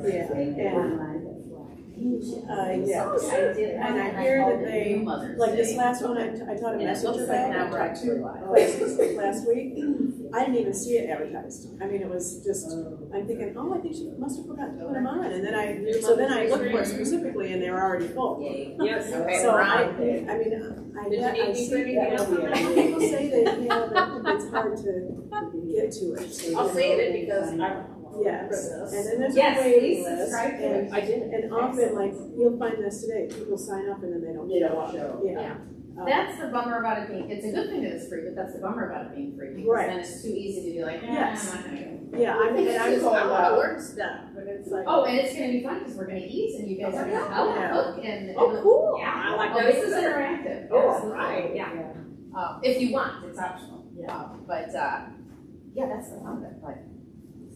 Yeah, and I hear that they, like this last one, I taught a messenger bag, I taught 2 classes last week. I didn't even see it advertised. I mean, it was just, I'm thinking, oh, I think she must have forgotten to put them on. And then I looked for it specifically and they were already full. Yes. Okay. So I see that. People say that, that it's hard to get to it. I'll say it because Yes, and then there's a yes, waiting please list, subscribe to it. and often, like, you'll find this today, people sign up and then they don't show up. Yeah. That's the bummer about it being, it's a good thing that it's free, but that's the bummer about it being free, because Right. then it's too easy to be like, Yes. I'm not gonna go. Yeah, I mean, and I was all all work stuff, but it's like. Oh, and it's gonna be fun, because we're gonna eat, and you guys are gonna help cook, and. Oh, cool. Yeah, I like oh, that. this is interactive. Oh, Absolutely. right. Yeah. If you want, it's optional. Yeah. But, yeah, that's the fun bit, but.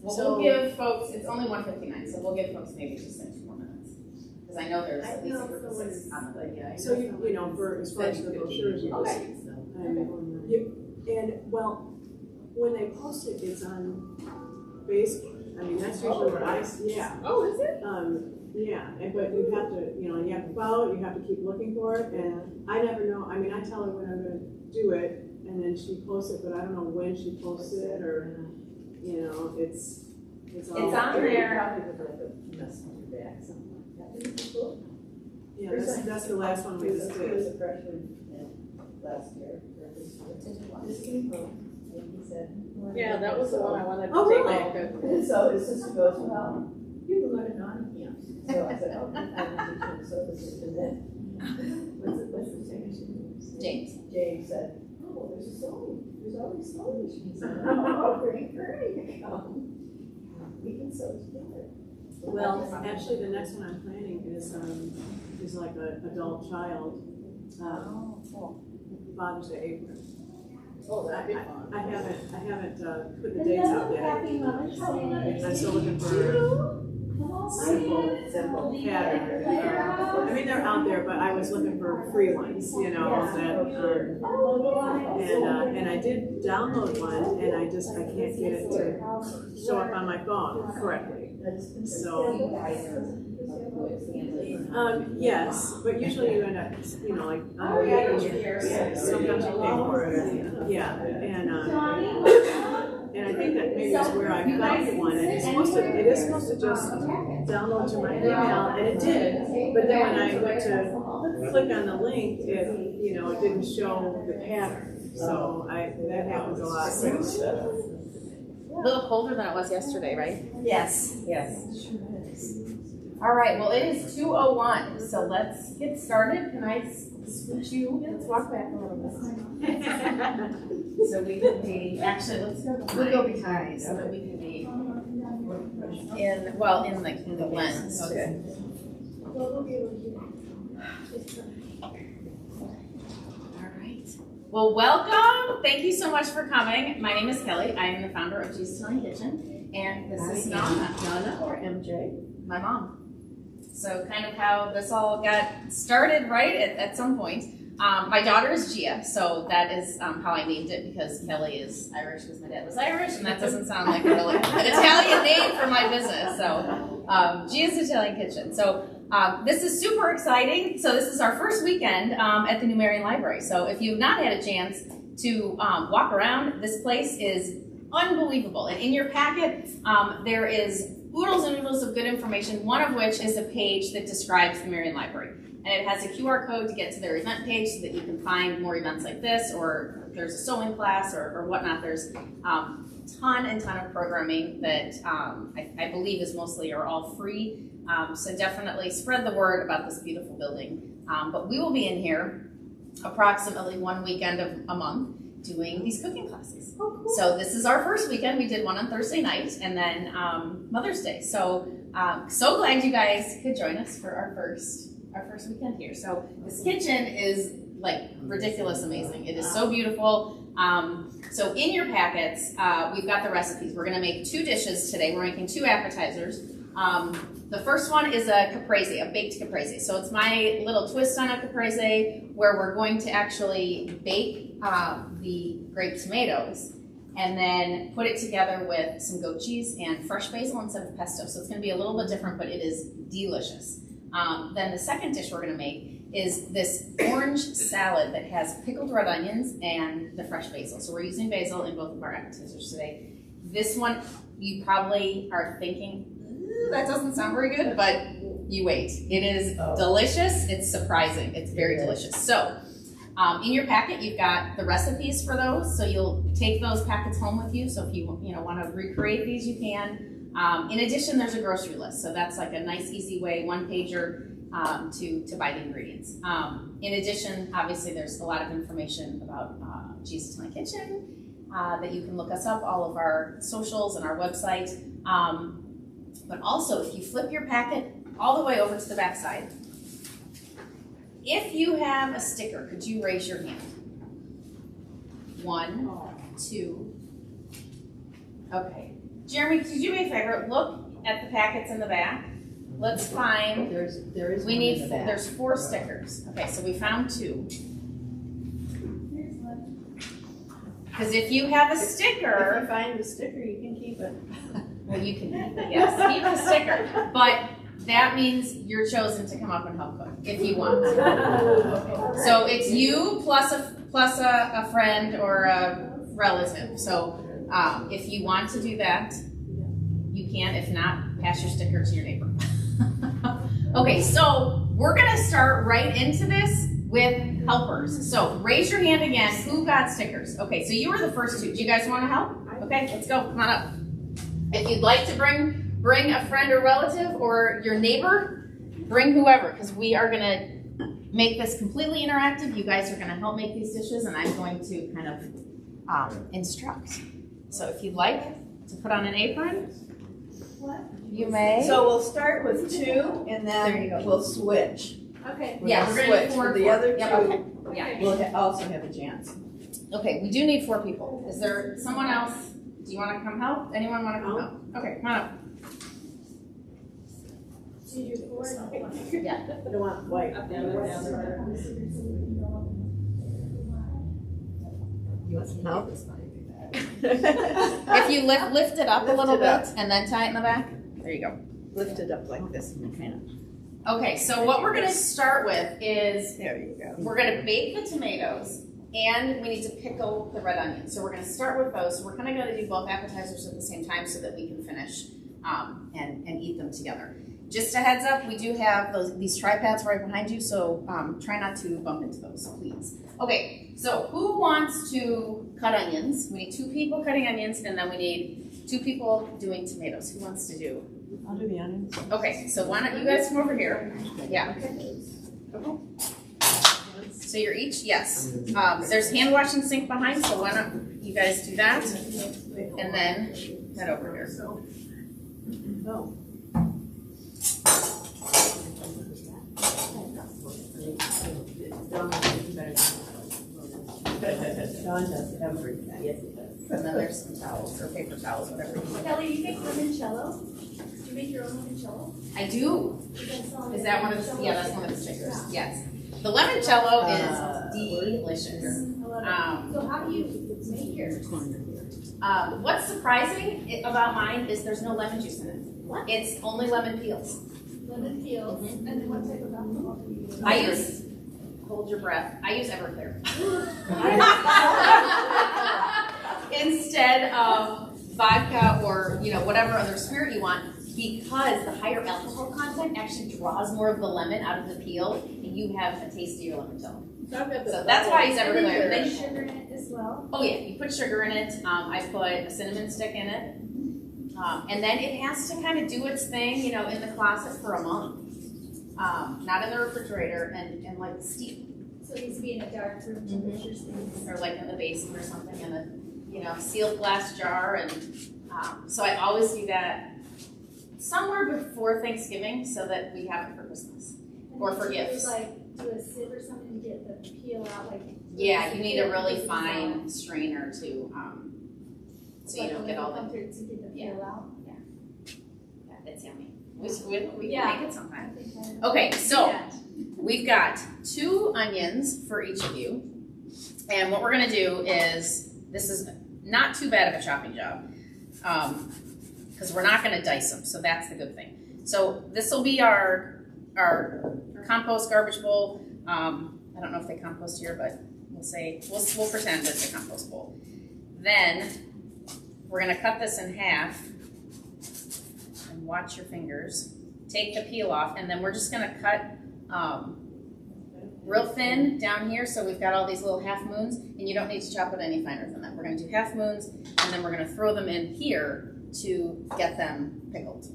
Well, So- we'll give folks, it's only 1:59, so we'll give folks maybe just 2 more minutes. Because I know there's at least a group of 6 on the list. So you know, for as far as the brochures, you just, and well, when they post it, it's on Facebook. I mean, that's usually what I see. Yeah. Oh, is it? Yeah, but you have to, you have to follow it. You have to keep looking for it, and I never know. I mean, I tell her when I'm going to do it, and then she posts it, but I don't know when she posts it or. It's all. It's on there. Yeah, that's the last one we just did. Yeah, that was the one I wanted to Oh, take really? back. So his sister goes, well, you can learn it on camp. So I said, oh, I need to so this is for them. What's the second? James. James said, oh, there's a sewing. There's always sewing machines. Oh, great. We can sew together. Well, actually, the next one I'm planning is like an adult child Father's Day apron. Oh, that'd be fun. I haven't put the dates out yet. I'm still looking for simple pattern. I mean, they're out there, but I was looking for free ones, that, and I did download one, and I can't get it to show up on my phone correctly. So, yes, but usually you end up, like, sometimes you pay for it. Yeah, and I think that maybe is where I found one, and it is supposed to just download to my email, and it did, but then when I went to click on the link, it didn't show the pattern, so that happens a lot. A little colder than it was yesterday, right? Yes. All right, well, it is 2:01, so let's get started. Can I switch you? Let's walk back a little bit. So we can be, actually, we'll go behind so that we can be in the lens. Okay. All right. Well, welcome. Thank you so much for coming. My name is Kelly. I am the founder of Jesus Italian Kitchen, and this is Nana or MJ, my mom. So kind of how this all got started, right, at some point. My daughter is Gia, so that is how I named it, because Kelly is Irish because my dad was Irish, and that doesn't sound like a really an Italian name for my business. So Gia's Italian Kitchen. So this is super exciting. So this is our first weekend at the New Marion Library. So if you've not had a chance to walk around, this place is unbelievable. And in your packet, there is oodles and oodles of good information, one of which is a page that describes the Marion Library. And it has a QR code to get to their event page so that you can find more events like this, or if there's a sewing class or whatnot. There's ton of programming that I believe is mostly or all free. So definitely spread the word about this beautiful building. But we will be in here approximately one weekend of a month doing these cooking classes. Oh, cool. So this is our first weekend. We did one on Thursday night and then Mother's Day. So so glad you guys could join us for our first weekend here. So this kitchen is like ridiculous amazing. It is so beautiful. So in your packets, we've got the recipes. We're gonna make 2 dishes today. We're making 2 appetizers. The first one is a caprese, a baked caprese. So it's my little twist on a caprese where we're going to actually bake the grape tomatoes and then put it together with some goat cheese and fresh basil instead of pesto. So it's gonna be a little bit different, but it is delicious. Then the second dish we're gonna make is this orange salad that has pickled red onions and the fresh basil. So we're using basil in both of our appetizers today. This one, you probably are thinking, that doesn't sound very good, but you wait. It is delicious. It's surprising. It's very delicious. So in your packet, you've got the recipes for those. So you'll take those packets home with you. So if you want to recreate these, you can. In addition, there's a grocery list. So that's like a nice, easy way, one pager to buy the ingredients. In addition, obviously, there's a lot of information about Jesus in My Kitchen that you can look us up, all of our socials and our website. But also, if you flip your packet all the way over to the back side, if you have a sticker, could you raise your hand? 1, 2. Okay. Jeremy, could you do me a favor? Look at the packets in the back. Let's find. There's 4 stickers. Okay, so we found 2. Because if you have a sticker, If you find the sticker, you can keep it. well, you can keep it. Yes, keep the sticker. But that means you're chosen to come up and help cook if you want. So it's you plus a friend or a relative. So if you want to do that, you can. If not, pass your sticker to your neighbor. Okay, so we're gonna start right into this with helpers. So raise your hand again. Who got stickers? Okay, so you were the first 2. Do you guys want to help? Okay, let's go. Come on up. If you'd like to bring a friend or relative or your neighbor, bring whoever, because we are gonna make this completely interactive. You guys are gonna help make these dishes, and I'm going to kind of instruct. So if you'd like to put on an apron, you may. So we'll start with 2, and There you go. then we'll switch. Okay. Yeah, we're gonna switch do 4 for and the 4. other 2. Yep, okay. Yeah. We'll also have a chance. Okay, we do need 4 people. Is there someone else? Do you want to come help? Anyone want to come help? Okay, come on up. So you do 4 and 1. Yeah. I don't want white. You want some help? If you lift it up a Lift little it up. bit and then tie it in the back. There you go. Lift it up like this. Kind Okay, so what we're going to start with is There you go. we're going to bake the tomatoes and we need to pickle the red onions. So we're going to start with those. So we're kind of going to do both appetizers at the same time so that we can finish and eat them together. Just a heads up, we do have these tripods right behind you, so try not to bump into those, please. Okay, so who wants to cut onions? We need 2 people cutting onions, and then we need 2 people doing tomatoes. Who wants to do? I'll do the onions. Okay, so why don't you guys come over here? Yeah. So you're each, yes. There's hand washing sink behind, so why don't you guys do that? And then head over here. Oh. John does everything. Yes, he does. And then there's some towels or paper towels, whatever you want. Kelly, you make limoncello? Do you make your own limoncello? I do. Is that one of the, yeah, that's one of the stickers. Yes. The limoncello is delicious. So how do you make yours? What's surprising about mine is there's no lemon juice in it. What? It's only lemon peels. Lemon peels, and then what type of alcohol do you use? I use, hold your breath, I use Everclear. Instead of vodka or, whatever other spirit you want, because the higher alcohol content actually draws more of the lemon out of the peel, and you have a tastier limoncello. So that's why I use And then you Everclear. put sugar in it as well? Oh yeah, you put sugar in it. I put a cinnamon stick in it. And then it has to kind of do its thing, in the closet for a month. Not in the refrigerator and like steep. So it needs to be in a dark room temperature space. Or like in the basement or something in a, sealed glass jar. And so I always do that somewhere before Thanksgiving so that we have it for Christmas. Or for gifts. Do a sieve or something to get the peel out, Yeah, you need a really fine strainer to, so you don't get all the, to get the peel out. yeah, it's yummy. We can Yeah. make it sometime. Okay, so we've got 2 onions for each of you. And what we're gonna do is, this is not too bad of a chopping job, because we're not going to dice them, so that's the good thing. So this will be our compost garbage bowl. I don't know if they compost here, but we'll pretend it's a compost bowl. Then we're going to cut this in half, and watch your fingers. Take the peel off, and then we're just going to cut real thin down here, so we've got all these little half moons, and you don't need to chop it any finer than that. We're going to do half moons, and then we're going to throw them in here to get them pickled.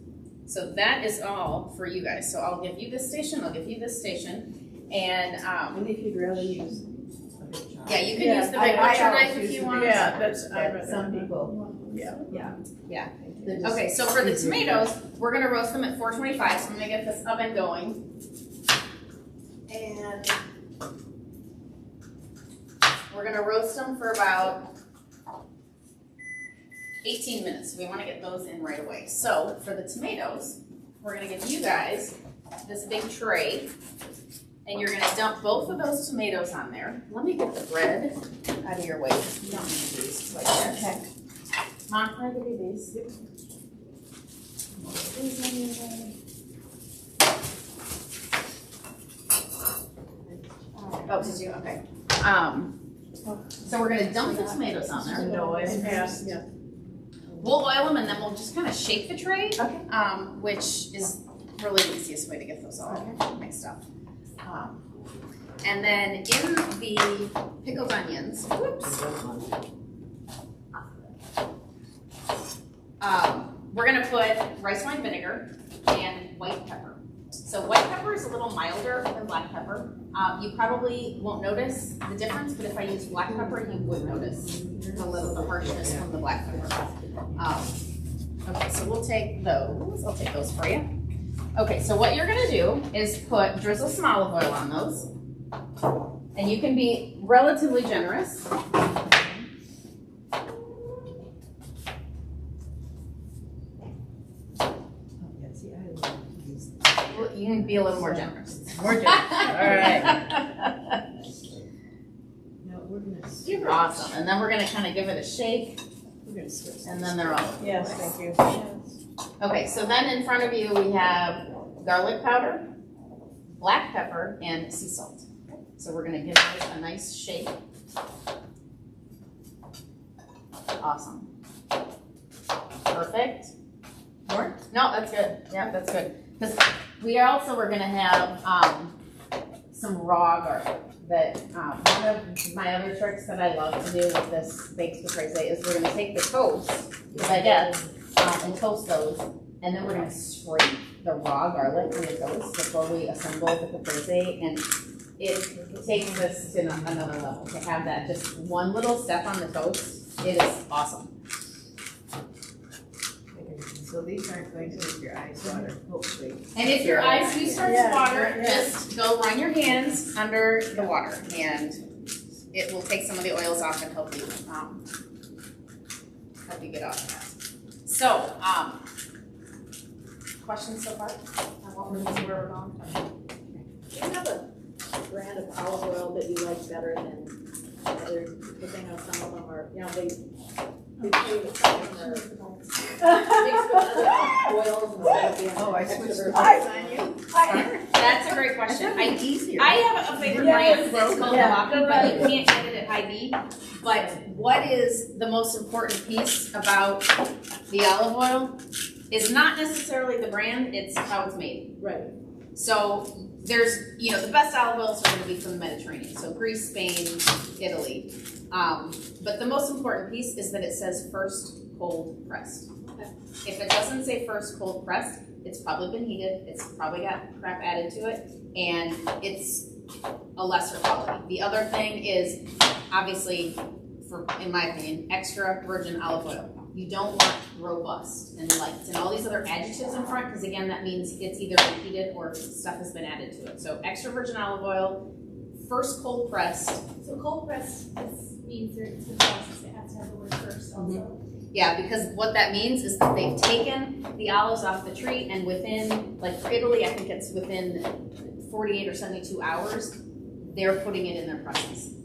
So that is all for you guys. So I'll give you this station, I'll give you this station, and And if you'd rather use a big chop. yeah, you can use the big butcher knife if you want. Yeah, Some people. Yeah. Yeah. Okay, so for the tomatoes, we're gonna roast them at 425, so I'm gonna get this oven going. And we're gonna roast them for about 18 minutes. We wanna get those in right away. So for the tomatoes, we're gonna give you guys this big tray, and you're gonna dump both of those tomatoes on there. Let me get the bread out of your way. You don't need these like that. Okay. Mom, can I give you these? Oh, did you? Okay. So we're gonna dump the tomatoes on there. Yeah. We'll oil them, and then we'll just kind of shake the tray, Okay. which is really the easiest way to get those all mixed up. And then in the pickled onions, we're gonna put rice wine vinegar and white pepper. So white pepper is a little milder than black pepper. You probably won't notice the difference, but if I use black pepper, you would notice the harshness from the black pepper. Okay, so we'll take those. I'll take those for you. Okay, so what you're gonna do is drizzle some olive oil on those. And you can be relatively generous. Well, you can be a little more generous. More generous. All right. Now we're gonna Awesome. And then we're gonna kind of give it a shake, switch. and then they're all. Yes, thank you. Okay, so then in front of you we have garlic powder, black pepper, and sea salt. So we're gonna give this a nice shake. Awesome. Perfect. More? No, that's good. Yeah, that's good. Because we also were gonna have some raw garlic. That one of my other tricks that I love to do with this baked caprese is we're gonna take the toast, the baguettes, and toast those, and then we're gonna scrape the raw garlic on the toast before we assemble the caprese, and it takes this to another level. To have that just one little step on the toast, it is awesome. So these aren't going to make your eyes water, hopefully. And if your eyes do start to water, Yeah. just go run your hands under the water, and it will take some of the oils off and help you get off that. So, questions so far? Where we're going? Do you have a brand of olive oil that you like better than others? Because I know some of them are, they pay the customer mixed with other oils instead of being Oh, I extra switched virgin. the eyes on you. That's a great question. Easier. I have a favorite brand that's called Milwaukee, but you can't get it at Hy-Vee. But what is the most important piece about the olive oil is not necessarily the brand, it's how it's made. Right. So there's, the best olive oils are going to be from the Mediterranean. So Greece, Spain, Italy. But the most important piece is that it says first cold pressed. If it doesn't say first cold pressed, it's probably been heated, it's probably got crap added to it, and it's a lesser quality. The other thing is, obviously, in my opinion, extra virgin olive oil. You don't want robust and light and all these other adjectives in front, because again, that means it's either been heated or stuff has been added to it. So extra virgin olive oil, first cold pressed. So cold press means it's the process, it has to have the word first also. Yeah, because what that means is that they've taken the olives off the tree, and within, like for Italy, I think it's within 48 or 72 hours, they're putting it in their presses.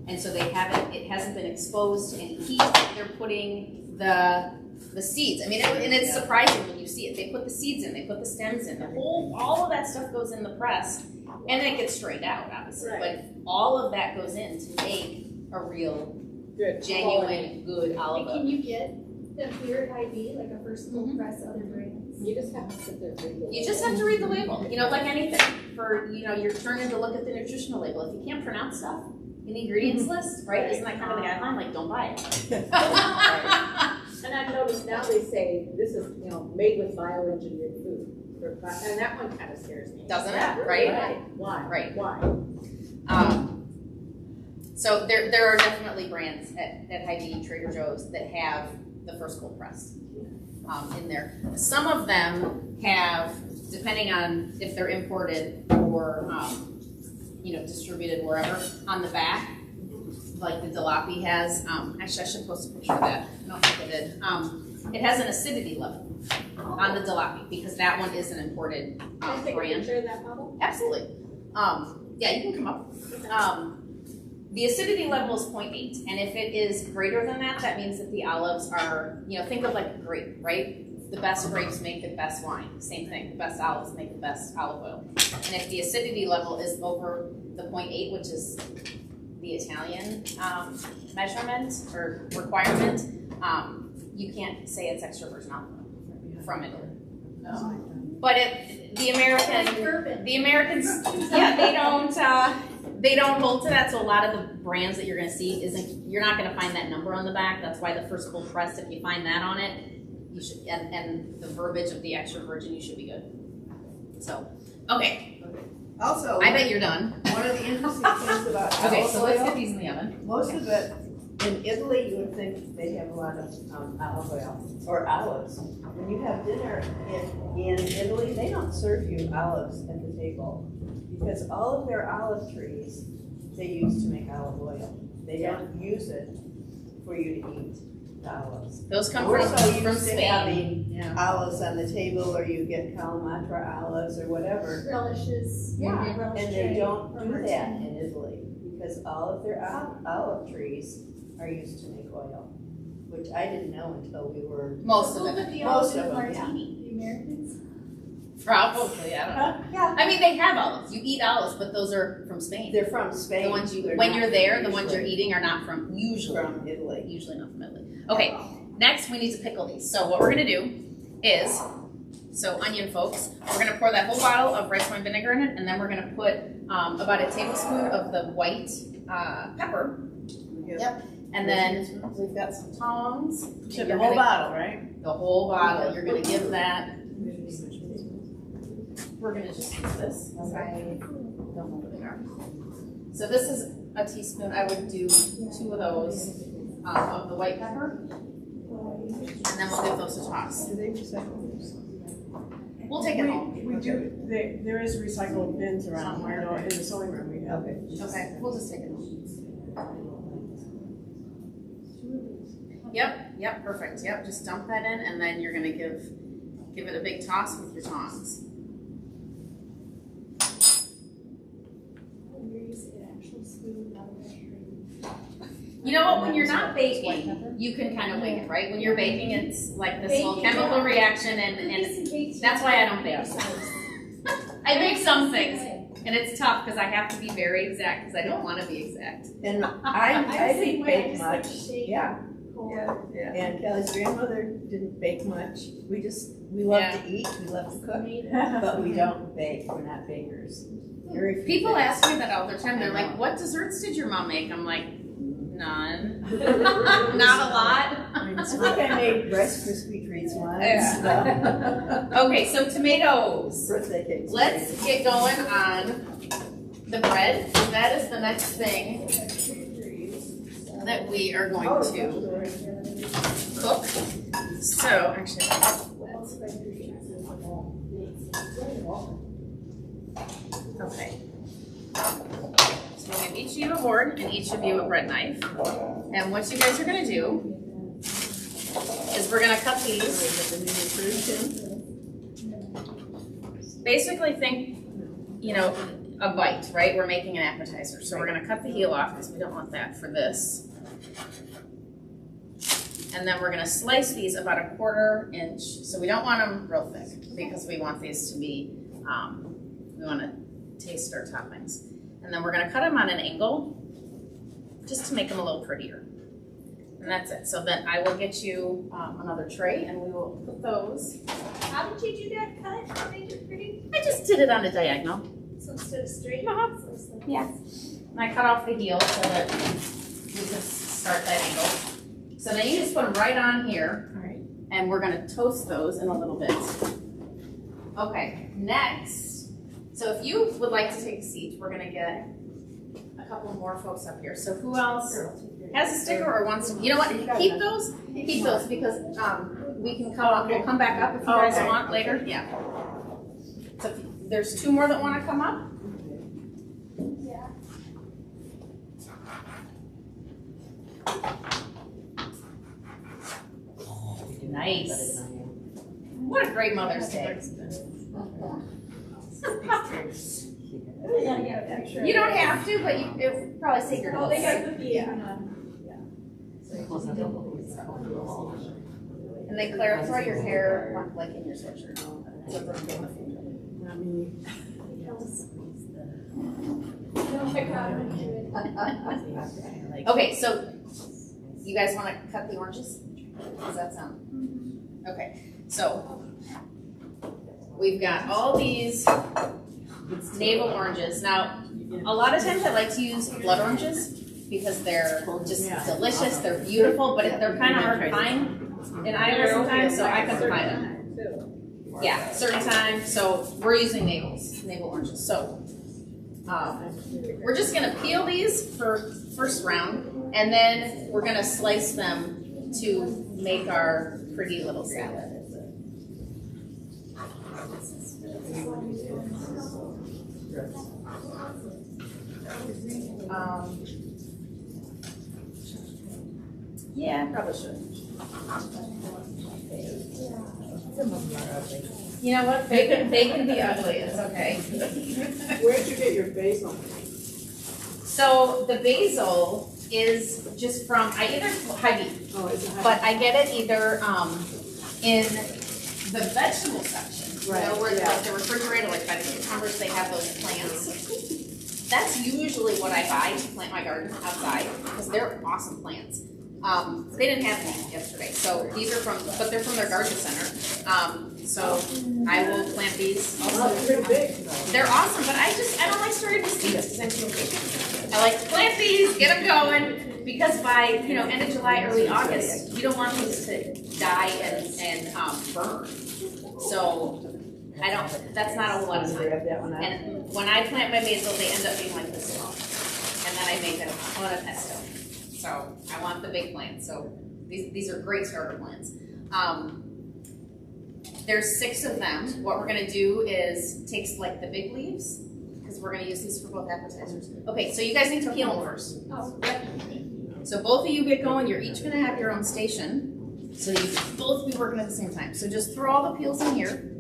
And so it hasn't been exposed to any heat. They're putting the seeds. I mean, and it's surprising when you see it. They put the seeds in, they put the stems in, all of that stuff goes in the press, and then it gets strained out, obviously. Right. But all of that goes in to make a real, genuine, good olive And oil. can you get them here at IV, like a first cold press other brands? You just have to sit there and read it. You just have to read the label. You know, like anything. You're turning to look at the nutritional label. If you can't pronounce stuff, an ingredients list, right? Isn't that kind of the guideline? Like, don't buy it. And I've noticed now they say this is, made with bioengineered food. And that one kind of scares me. Doesn't it? Yeah, Right? Why? Right. Why? So there are definitely brands at Hy-Vee, Trader Joe's that have the first cold press in there. Some of them have, depending on if they're imported or distributed wherever, on the back, like the Jalopy has. Actually, I should post a picture of that. I don't think I did. It has an acidity level on the Jalopy because that one is an imported Can I take a brand. picture of that bottle? Absolutely. Yeah, you can come up. The acidity level is 0.8, and if it is greater than that, that means that the olives are, think of like a grape, right? The best grapes make the best wine. Same thing, the best olives make the best olive oil. And if the acidity level is over the 0.8, which is the Italian measurement or requirement, you can't say it's extra virgin olive oil from Italy. But the Americans, yeah, they don't hold to that. So a lot of the brands that you're going to see you're not going to find that number on the back. That's why the first cold pressed, if you find that on it, you should, and the verbiage of the extra virgin, you should be good. So, okay. Also, I bet you're done. one of the interesting things about Okay, olive so let's oil, get these in the oven. most of it, in Italy, you would think they have a lot of olive oil, or olives. When you have dinner in Italy, they don't serve you olives at the table, because all of their olive trees, they use to make olive oil. They don't use it for you to eat the olives. Those come We're so from used to Spain. having Yeah. olives on the table, or you get Kalamata olives or whatever. Relishes. Yeah. Relish And they tray don't or do martini. that in Italy, because all of their olive trees are used to make oil, which I didn't know until we were. Most of Who put it. the Most olives in of them, martini? The Americans? Probably, I don't know. Yeah. I mean, they have olives. You eat olives, but those are from Spain. They're from Spain. The ones They're when not you're there, the ones you're usually eating are not from, usually from Italy. not from Italy. Okay, next we need to pickle these. So what we're gonna do is, onion folks, we're gonna pour that whole bottle of rice wine vinegar in it, and then we're gonna put about a tablespoon of the white pepper. Yep. And then we've got some tongs. and Should you're the whole gonna- bottle, right? The whole bottle. You're gonna give that. We're gonna just use this. Okay. Don't hold it there. So this is a teaspoon. I would do 2 of those of the white pepper, and then we'll give those a toss. Do they recycle these? We'll take it home. We do, there is recycled bins around, I know, in the sewing room we have. Okay. Okay, we'll just take it home. Yep, perfect. Yep, just dump that in, and then you're gonna give it a big toss with your tongs. You're using an actual spoon, not a measuring. You know what? When you're not baking, you can kind of wing it, right? When you're baking, it's like this whole Baking, chemical yeah. reaction, and that's why I don't bake. I make some things, and it's tough because I have to be very exact because I don't want to be exact. And I didn't bake much. Yeah. Yeah. And Kelly's grandmother didn't bake much. We love Yeah. to eat, we love to cook, but we don't bake. We're not bakers. Very few People things. ask me that all the time. They're like, "What desserts did your mom make?" I'm like, "None, not a lot." I think I made Rice Krispie treats once. Yeah. Okay, so tomatoes. Birthday cakes. Let's get going on the bread. That is the next thing that we are going to cook. So, actually, okay. So we'll give each of you a board and each of you a bread knife. And what you guys are gonna do is we're gonna cut these. Basically think, a bite, right? We're making an appetizer. So we're gonna cut the heel off because we don't want that for this. And then we're gonna slice these about 1/4 inch. So we don't want them real thick because we want these to be, we wanna taste our toppings. And then we're gonna cut them on an angle just to make them a little prettier. And that's it. So then I will get you another tray and we will put those. How did you do that cut to make it pretty? I just did it on a diagonal. So instead of straight? Uh-huh. So it's like Yeah. And I cut off the heel so that we can start that angle. So then you just put them right on here. All right. And we're gonna toast those in a little bit. Okay, next. So if you would like to take a seat, we're gonna get a couple more folks up here. So who else has a sticker or wants to, you know what, keep those because we can come, we'll come back up if you guys want later, yeah. So if there's 2 more that wanna come up. Yeah. Nice. What a great Mother's Day. You don't have to, but it probably save your Oh, they clothes. got cookie. Yeah. And then Claire, throw your hair like in your sweatshirt. Not me. Oh my God, I'm into it. Okay, so you guys want to cut the oranges? Does that sound? Okay, so we've got all these navel oranges. Now, a lot of times I like to use blood oranges because they're just delicious, they're beautiful, but they're kind of hard to find in Iowa sometimes, so I couldn't find them. Yeah, certain times, so we're using navel oranges. So we're just gonna peel these for first round, and then we're gonna slice them to make our pretty little salad. Yeah, I probably should. You know what? They can be ugly. It's okay. Where'd you get your basil? So the basil is just from Hy-Vee, Oh, is it? but I get it either in the vegetable section, Right, you know, where yeah. like the refrigerator, like by the cucumbers, they have those plants. That's usually what I buy to plant my garden outside because they're awesome plants. They didn't have any yesterday, so these are but they're from their garden center. So I will plant these. Oh, it's pretty big. They're awesome, but I don't like starting to seeds because I'm too impatient. I like to plant these, get them going, because by end of July, early August, you don't want these to die and burn. So that's not a whole lot of time. And when I plant my basil, they end up being like this long. And then I make a ton of pesto. So I want the big plants. So these are great starter plants. There's 6 of them. What we're gonna do is take like the big leaves, because we're gonna use these for both appetizers. Okay, so you guys need to peel them first. Oh. So both of you get going. You're each gonna have your own station. So you can both be working at the same time. So just throw all the peels in here.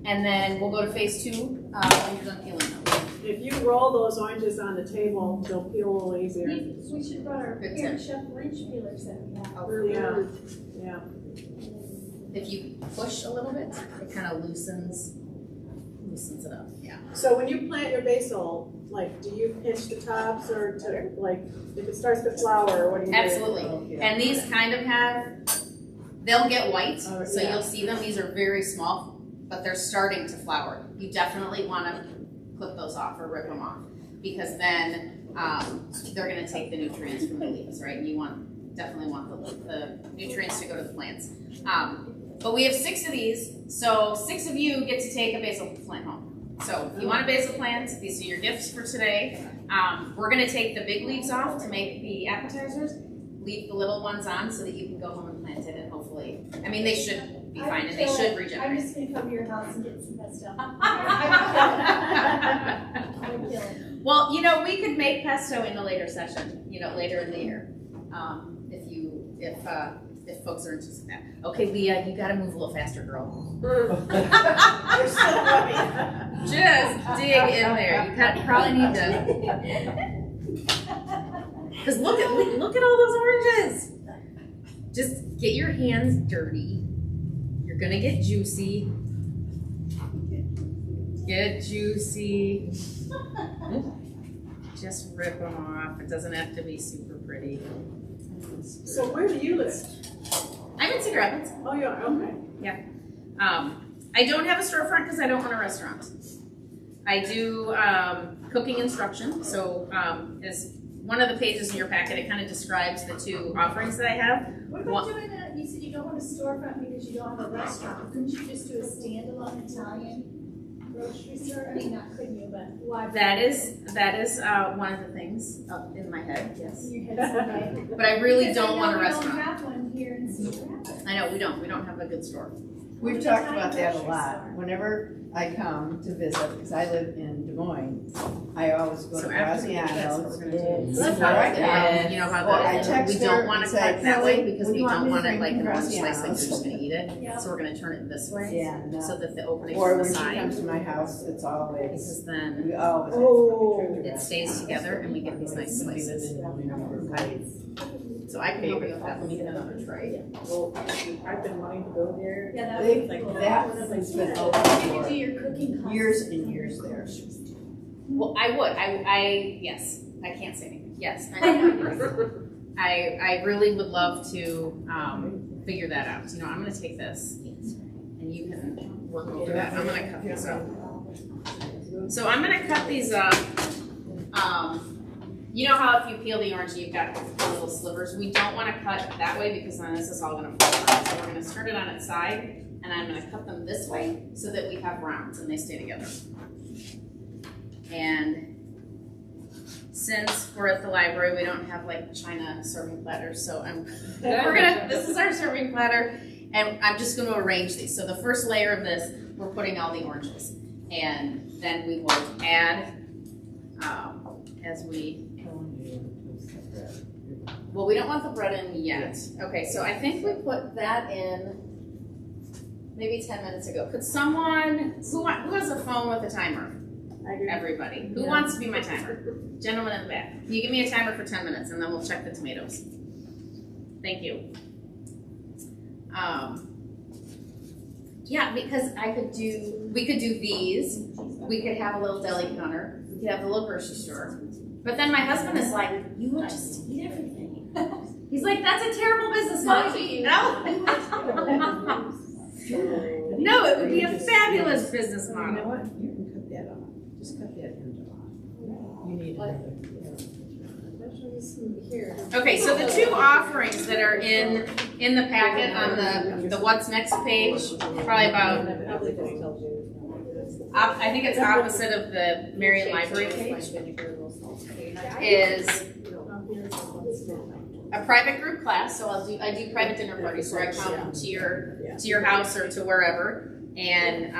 And then we'll go to phase 2 when you're done peeling them. If you roll those oranges on the table, they'll peel a little easier. We should put our Good Parent tip. Chef Lynch peelers that we have. Yeah. If you push a little bit, it kind of loosens it up. Yeah. So when you plant your basil, like, do you pinch the tops or if it starts to flower, what do you do? Absolutely. And these kind of they'll get white, so yeah. you'll see them. These are very small, but they're starting to flower. You definitely want to clip those off or rip them off, because then they're going to take the nutrients from the leaves, right? And you definitely want the nutrients to go to the plants. But we have 6 of these, so 6 of you get to take a basil plant home. So if you want a basil plant, these are your gifts for today. We're going to take the big leaves off to make the appetizers, leave the little ones on so that you can go home and plant it, and hopefully, they should be fine and they should I'm regenerate. just gonna come to your house and get some pesto. I'm killing. Well, we could make pesto in a later session, later in the year, if folks are interested in that. Okay, Leah, you gotta move a little faster, girl. You're so funny. just dig in there. You probably need to. Because look at all those oranges. Just get your hands dirty. You're gonna get juicy. Get juicy. Just rip them off. It doesn't have to be super pretty. So where do you live? I'm in Cedar Rapids. Oh, you are, okay. I don't have a storefront because I don't run a restaurant. I do cooking instruction. So as one of the pages in your packet, it kind of describes the two offerings that I have. What about doing a, you said you don't want a storefront because you don't have a restaurant. Couldn't you just do a standalone Italian grocery store? I mean, not couldn't you, but why? That is one of the things up in my head, yes. In your head someday. But I really Because I don't know want a we restaurant. don't have one here in Cedar Rapids. I know, we don't have a good store. We've talked about that a lot. Whenever I come to visit, because I live in Des Moines, I always go to So after we do this, what Graziano's. we're gonna do is, That's where I come. and you know how Well, I the, text we her don't want and to say, cut that way "Kelly, because what we do you want don't me to want it bring like from in one slice like Graziano's?" you're just gonna eat it. Yeah. So we're gonna turn it this way, Yeah, no. so that the opening Or on the when she side, comes to my house, it's always, because then we always have Oh. it stays together and we get these nice slices. Okay. So I can help you with that. Let me get another tray. Well, I've been wanting to go there. Yeah, that They- would be cool. that has been open You could for do your cooking classes. years and years there. Well, I would. I yes. I can't say anything. Yes. I really would love to figure that out. You know, I'm gonna take this and you can work over that. I'm gonna cut these up. So I'm gonna cut these up. You know how if you peel the orange, you've got the little slivers. We don't want to cut that way because then this is all going to fall apart. So we're going to turn it on its side, and I'm going to cut them this way so that we have rounds and they stay together. And since we're at the library, we don't have like China serving platters, so this is our serving platter, and I'm just going to arrange these. So the first layer of this, we're putting all the oranges, and then we will add as we. Well, we don't want the bread in yet. Okay, so I think we put that in maybe 10 minutes ago. Could someone, who has a phone with a timer? Everybody. Who wants to be my timer? Gentleman in the back. You give me a timer for 10 minutes and then we'll check the tomatoes. Thank you. Yeah, because we could do these. We could have a little deli counter. We could have a little grocery store. But then my husband is like, you would just eat everything. He's like, that's a terrible business model. No. No, it would be a fabulous business You know model. what? You can cut that off. Just cut that end off. You need another. Okay, so the two offerings that are in the packet on the what's next page, probably about, I think it's opposite of the Marion Library page, is a private group class. So I do private dinner parties where I come to your house or to wherever, and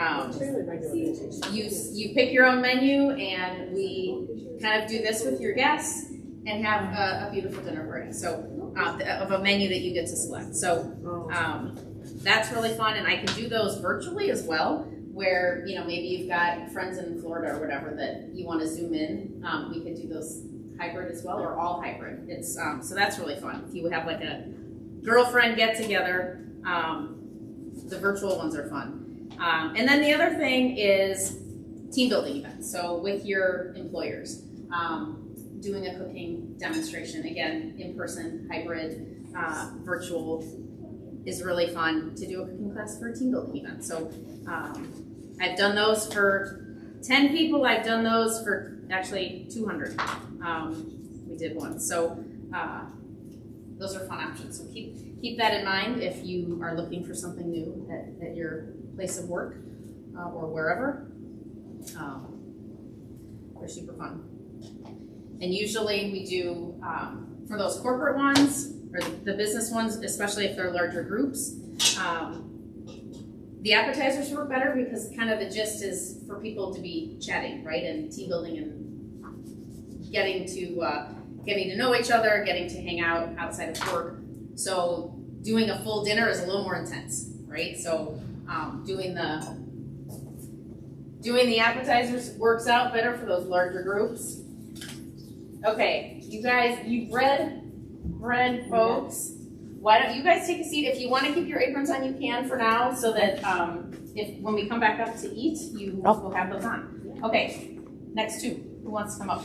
you pick your own menu, and we kind of do this with your guests and have a beautiful dinner party. So of a menu that you get to select. So that's really fun, and I can do those virtually as well. Where maybe you've got friends in Florida or whatever that you want to zoom in. We could do those hybrid as well, or all hybrid. It's so that's really fun. If you would have like a girlfriend get together, the virtual ones are fun. And then the other thing is team building events. So with your employers, doing a cooking demonstration, again, in person, hybrid, virtual, is really fun to do a cooking class for a team building event. So I've done those for 10 people. I've done those for actually 200. We did one. So those are fun options. So keep that in mind if you are looking for something new at your place of work or wherever. They're super fun. And usually we do, for those corporate ones, or the business ones, especially if they're larger groups, the appetizers work better because kind of the gist is for people to be chatting, right? And team building and getting to know each other, getting to hang out outside of work. So doing a full dinner is a little more intense, right? So doing doing the appetizers works out better for those larger groups. Okay, you guys, you bread folks. Why don't you guys take a seat? If you want to keep your aprons on, you can for now, so that if when we come back up to eat, you will have those on. Okay, next two. Who wants to come up?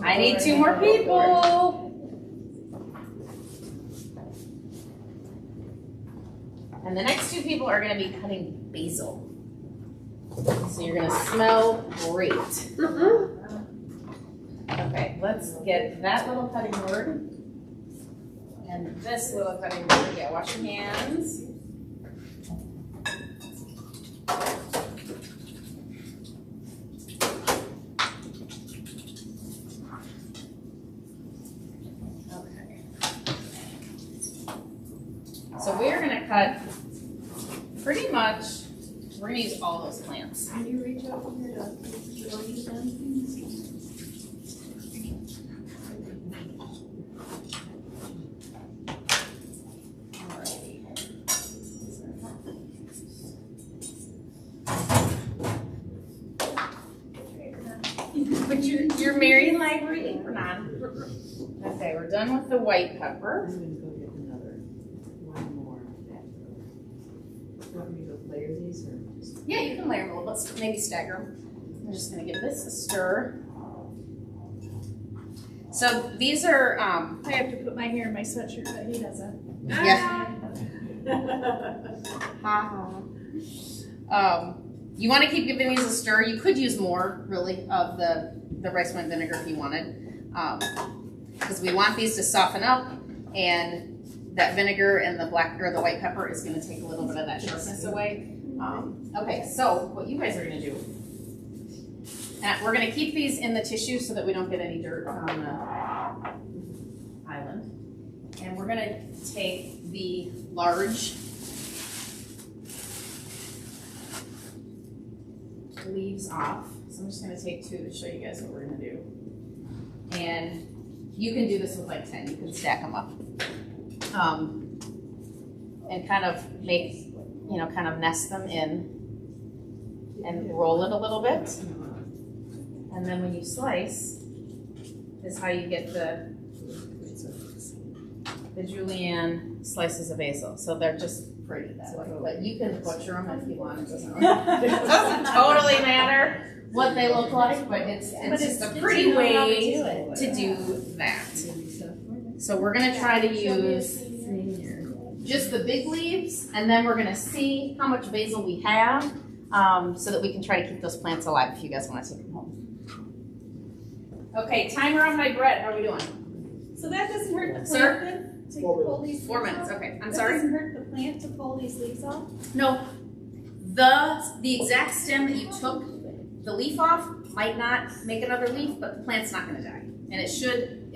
I need two more people. And the next two people are going to be cutting basil. So you're going to smell great. Okay, let's get that little cutting board and this little cutting board. Yeah, wash your hands. Okay. So we're going to cut pretty much, we're going to use all those plants. Can you reach over here to show you them? Put your Marian library apron on. Okay, we're done with the white pepper. I'm gonna go get one more. Want me to layer these or just? Yeah, you can layer them a little. Let's maybe stagger them. I'm just gonna give this a stir. So these are, I have to put my hair in my sweatshirt, but he doesn't. yeah. You want to keep giving these a stir. You could use more, really, of the rice wine vinegar if you wanted, because we want these to soften up, and that vinegar and the black or the white pepper is going to take a little bit of that sharpness away. Okay, so what you guys are going to do, and we're going to keep these in the tissue so that we don't get any dirt on the island, and we're going to take the large leaves off. So I'm just going to take two to show you guys what we're going to do. And you can do this with like 10. You can stack them up. And kind of make, kind of nest them in and roll it a little bit. And then when you slice is how you get the julienne slices of basil. So they're just pretty that way. But you can butcher them if you want. It doesn't totally matter what they look like, but it's just a pretty way to do that. So we're going to try to use just the big leaves, and then we're going to see how much basil we have, so that we can try to keep those plants alive if you guys want to take them home. Okay, timer on my bread. How are we doing? So that doesn't hurt the plant Sir? then? To pull these 4 leaves minutes. off? Okay, I'm That sorry. doesn't hurt the plant to pull these leaves off? No, the exact stem that you took the leaf off might not make another leaf, but the plant's not going to die, and it should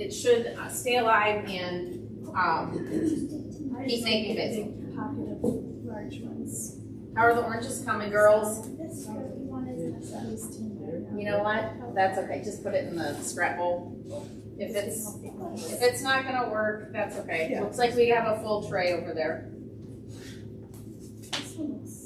stay alive and keep making basil. Big pocket of large ones. How are the oranges coming, girls? This one is at least 10. You know what? That's okay. Just put it in the scrap bowl. If it's not going to work, that's okay. Yeah. Looks like we have a full tray over there. This one looks.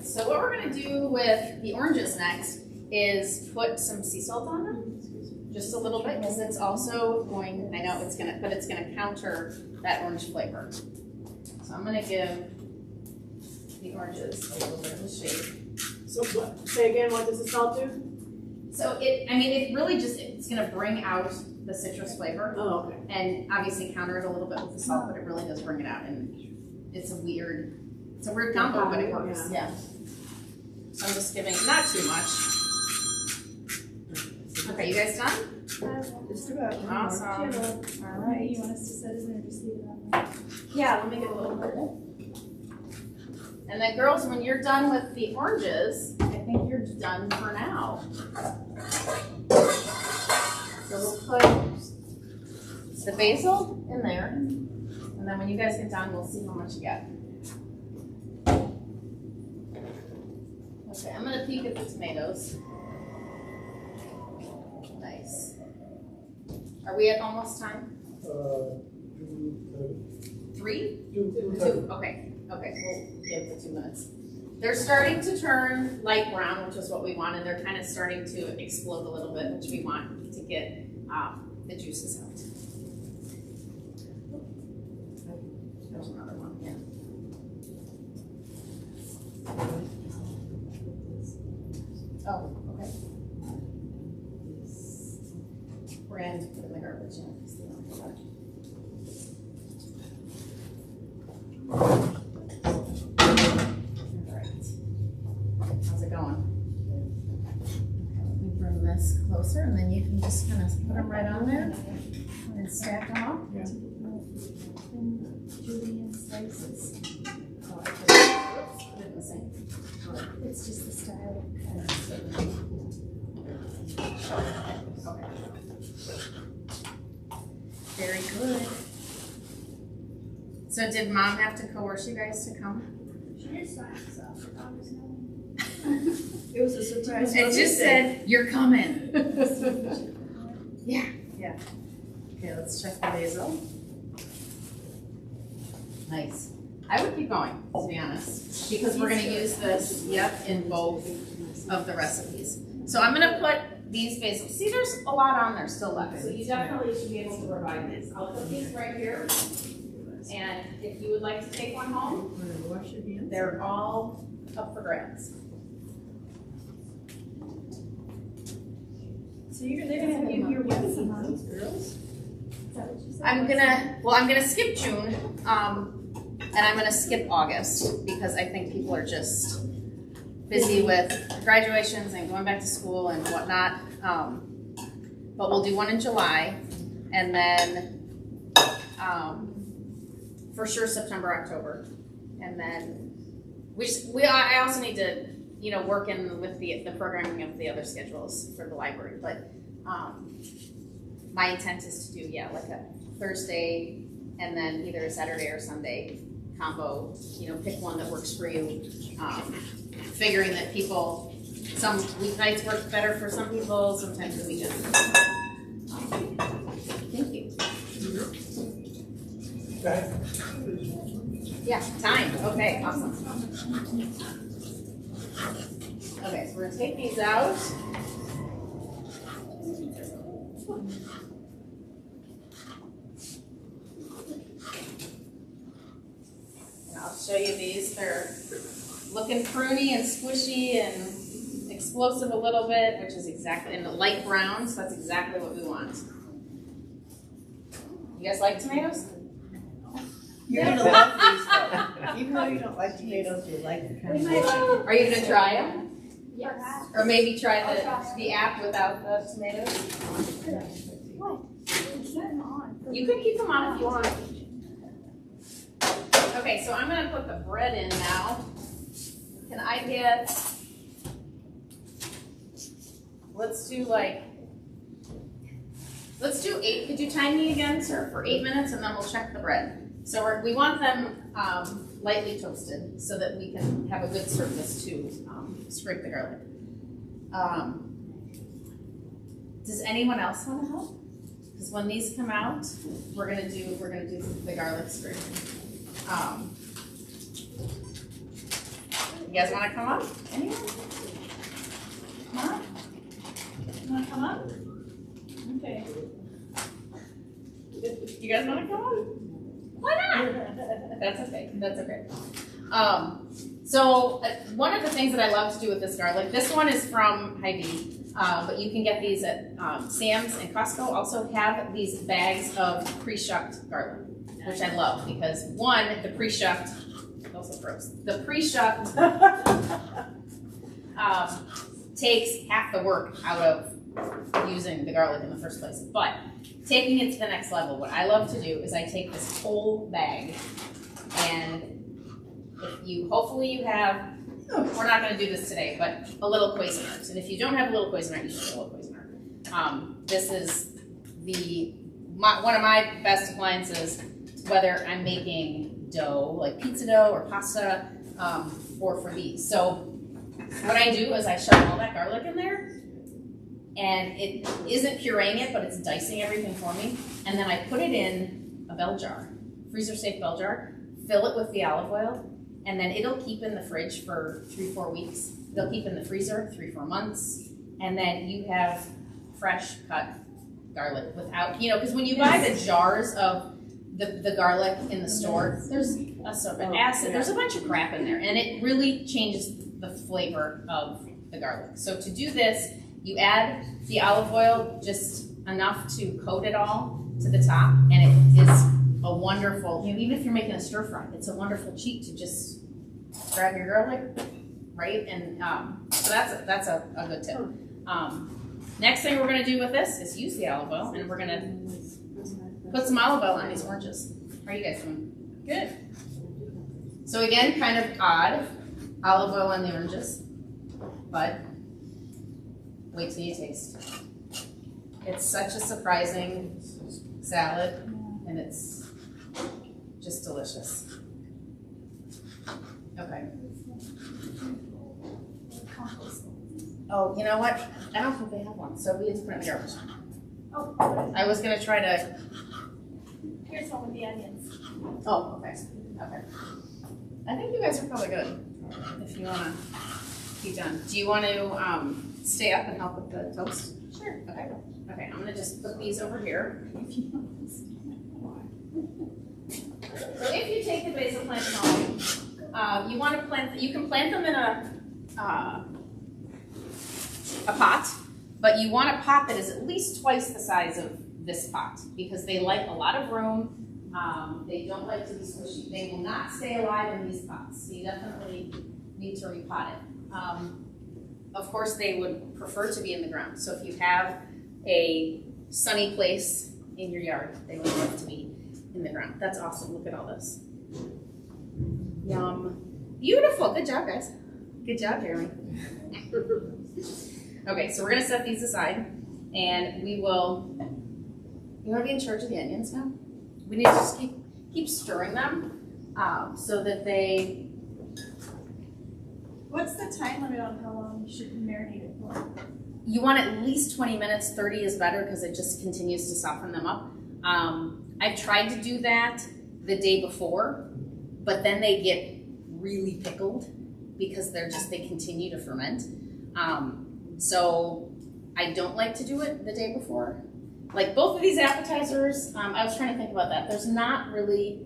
So what we're going to do with the oranges next is put some sea salt on them, just a little bit, because it's also going, I know it's going to, but it's going to counter that orange flavor. So I'm going to give the oranges a little bit of a shake. So say again, what does the salt do? So it really just, it's going to bring out the citrus flavor, Oh, okay. and obviously counter it a little bit with the salt, but it really does bring it out, and it's a weird combo, but it works. Yeah. So I'm just giving not too much. Okay, you guys done? Just about. Awesome. All right. You want us to set it in or just leave it on there? Yeah, let me get a little bit. And then girls, when you're done with the oranges, I think you're done for now. So we'll put the basil in there. And then when you guys get done, we'll see how much you get. Okay, I'm gonna peek at the tomatoes. Nice. Are we at almost time? 3? 2, okay, we'll give the 2 minutes. They're starting to turn light brown, which is what we want, and they're kind of starting to explode a little bit, which we want to get the juices out. There's another one, yeah. Oh, okay. We're going to put it in the garbage, yeah, because they don't have that. How's it going? Okay, let me bring this closer and then you can just kind of put them right on there and then stack them up. Yeah. Julian slices. Oh, I put it in the sink. It's just the style. Okay. Very good. So did mom have to coerce you guys to come? She did sign us up, but I was no. It was a surprise. It just said, you're coming. Yeah. Okay, let's check the basil. Nice. I would keep going, to be honest, because we're gonna use this, in both of the recipes. So I'm gonna put these basil. See, there's a lot on there still left, so you definitely should be able to provide these. I'll put these right here, and if you would like to take one home, Wash your hands. they're all up for grabs. So they're gonna have you here with some girls? Is that what you said? I'm gonna skip June, and I'm gonna skip August because I think people are just busy with graduations and going back to school and whatnot. But we'll do one in July, and then for sure September, October, and then I also need to work in with the programming of the other schedules for the library. But my intent is to do like a Thursday and then either a Saturday or Sunday combo. Pick one that works for you. Figuring that some weeknights work better for some people, sometimes the weekends. Thank you. Okay. Yeah, time. Okay, awesome. Okay, so we're gonna take these out. And I'll show you these. They're looking pruny and squishy and explosive a little bit, which is exactly in the light brown, so that's exactly what we want. You guys like tomatoes? You're gonna love these though. Even though you don't like tomatoes, you like the kind of. Are you gonna try them? Yes. Or maybe try the app without the tomatoes? What? It's not on. You can keep them on if you want. Okay, so I'm gonna put the bread in now. Can I get, let's do 8, could you time me again, sir, for 8 minutes, and then we'll check the bread. So we want them lightly toasted so that we can have a good surface to scrape the garlic. Does anyone else want to help? Because when these come out, we're gonna do the garlic scraping. You guys want to come up? Anyone? Come on. You want to come up? Okay. You guys want to come up? Why not? That's okay. So one of the things that I love to do with this garlic, this one is from Hy-Vee, but you can get these at Sam's and Costco. Also have these bags of pre-shucked garlic, which I love because one, the pre-shucked, also gross. The pre-shucked takes half the work out of using the garlic in the first place. But taking it to the next level, what I love to do is I take this whole bag, and hopefully you have, we're not going to do this today, but a little Cuisinart. And if you don't have a little Cuisinart, you should get a little Cuisinart. This is one of my best appliances whether I'm making dough, like pizza dough or pasta, or for these. So what I do is I shove all that garlic in there, and it isn't pureeing it, but it's dicing everything for me. And then I put it in a bell jar, freezer safe bell jar, fill it with the olive oil, and then it'll keep in the fridge for 3-4 weeks. They'll keep in the freezer 3-4 months, and then you have fresh cut garlic without, because when you buy the jars of the garlic in the store, there's a certain acid, there's a bunch of crap in there, and it really changes the flavor of the garlic. So to do this, you add the olive oil, just enough to coat it all to the top, and it is a wonderful, even if you're making a stir fry, it's a wonderful cheat to just grab your garlic, right? And so that's a good tip. Next thing we're gonna do with this is use the olive oil, and we're gonna put some olive oil on these oranges. How are you guys doing? Good. So again, kind of odd, olive oil on the oranges, but wait till you taste. It's such a surprising salad, and it's just delicious. Okay. Oh, you know what? I don't think they have one, so we have to put it in the garbage. Oh, I was gonna try to. here's one with the onions. Oh, okay. Okay. I think you guys are probably good. If you wanna keep done. Do you want to stay up and help with the toast? Sure. Okay. Okay. I'm gonna just put these over here. So if you take the basil plants home, you want to plant. You can plant them in a pot, but you want a pot that is at least twice the size of this pot because they like a lot of room. They don't like to be squishy. They will not stay alive in these pots. So you definitely need to repot it. Of course, they would prefer to be in the ground. So if you have a sunny place in your yard, they would love to be in the ground. That's awesome. Look at all this. Yum. Beautiful. Good job, guys. Good job, Jeremy. Okay, so we're gonna set these aside, and we will. You want to be in charge of the onions now? We need to just keep stirring them so that they. What's the time limit on how long you should marinate it for? You want at least 20 minutes. 30 is better because it just continues to soften them up. I've tried to do that the day before, but then they get really pickled because they continue to ferment. So I don't like to do it the day before. Like both of these appetizers, I was trying to think about that. There's not really,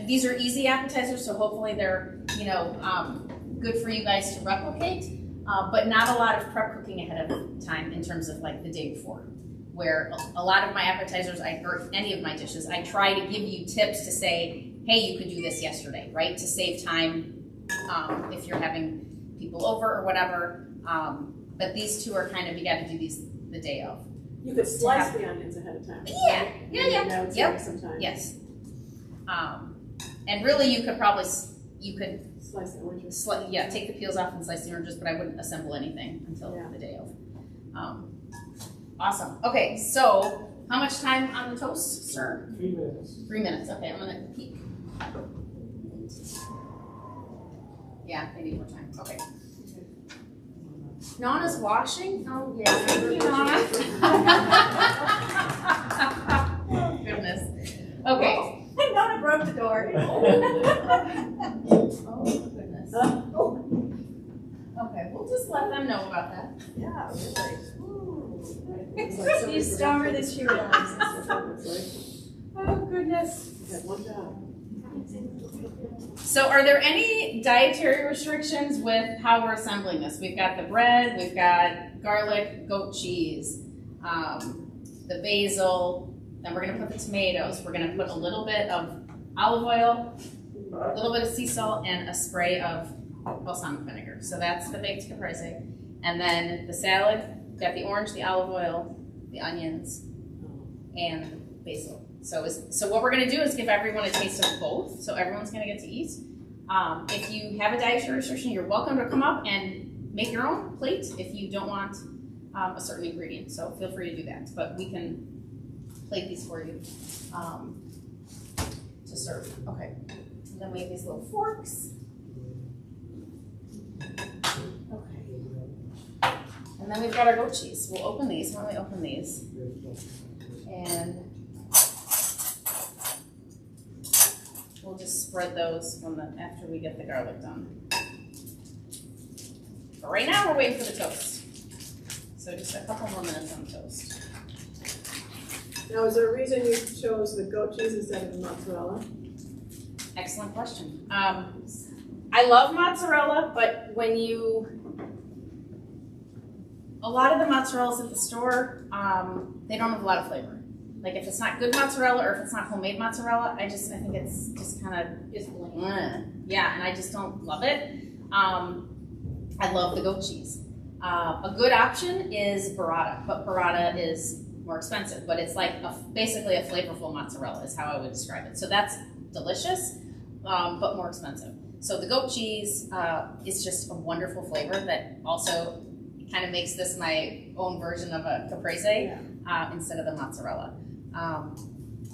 these are easy appetizers, so hopefully they're, good for you guys to replicate, but not a lot of prep cooking ahead of time in terms of like the day before. Where a lot of my appetizers, or any of my dishes, I try to give you tips to say, hey, you could do this yesterday, right? To save time if you're having people over or whatever. But these two are kind of, you got to do these the day of. You could slice the onions ahead of time. Yeah, Yep. yep, Some time. yes. And really you could Slice the oranges. take the peels off and slice the oranges, but I wouldn't assemble anything until the day of. Awesome. Okay, so how much time on the toast, sir? 3 minutes. 3 minutes. Okay, I'm gonna peek. Yeah, they need more time. Okay. Nana's washing? Oh, yeah. Thank you, Nana. Oh, goodness. Okay. Nona broke the door. Oh, goodness. Okay, we'll just let them know about that. Yeah, really. You're stronger than she realizes. Oh, goodness. You had one job. So are there any dietary restrictions with how we're assembling this? We've got the bread, we've got garlic, goat cheese, the basil, then we're gonna put the tomatoes. We're gonna put a little bit of olive oil, a little bit of sea salt, and a spray of balsamic vinegar. So that's the baked caprese. And then the salad, we've got the orange, the olive oil, the onions, and basil. So what we're gonna do is give everyone a taste of both, so everyone's gonna get to eat. If you have a dietary restriction, you're welcome to come up and make your own plate if you don't want a certain ingredient, so feel free to do that. But we can plate these for you. to serve. Okay. And then we have these little forks. Okay. And then we've got our goat cheese. We'll open these. Why don't we open these? And we'll just spread those after we get the garlic done. But right now we're waiting for the toast. So just a couple more minutes on toast. Now, is there a reason you chose the goat cheese instead of the mozzarella? Excellent question. I love mozzarella, but a lot of the mozzarella's at the store, they don't have a lot of flavor. Like if it's not good mozzarella or if it's not homemade mozzarella, I think it's just kind of Just bland. yeah, and I just don't love it. I love the goat cheese. A good option is burrata, but burrata is more expensive. But it's like basically a flavorful mozzarella is how I would describe it. So that's delicious, but more expensive. So the goat cheese is just a wonderful flavor that also kind of makes this my own version of a caprese instead of the mozzarella.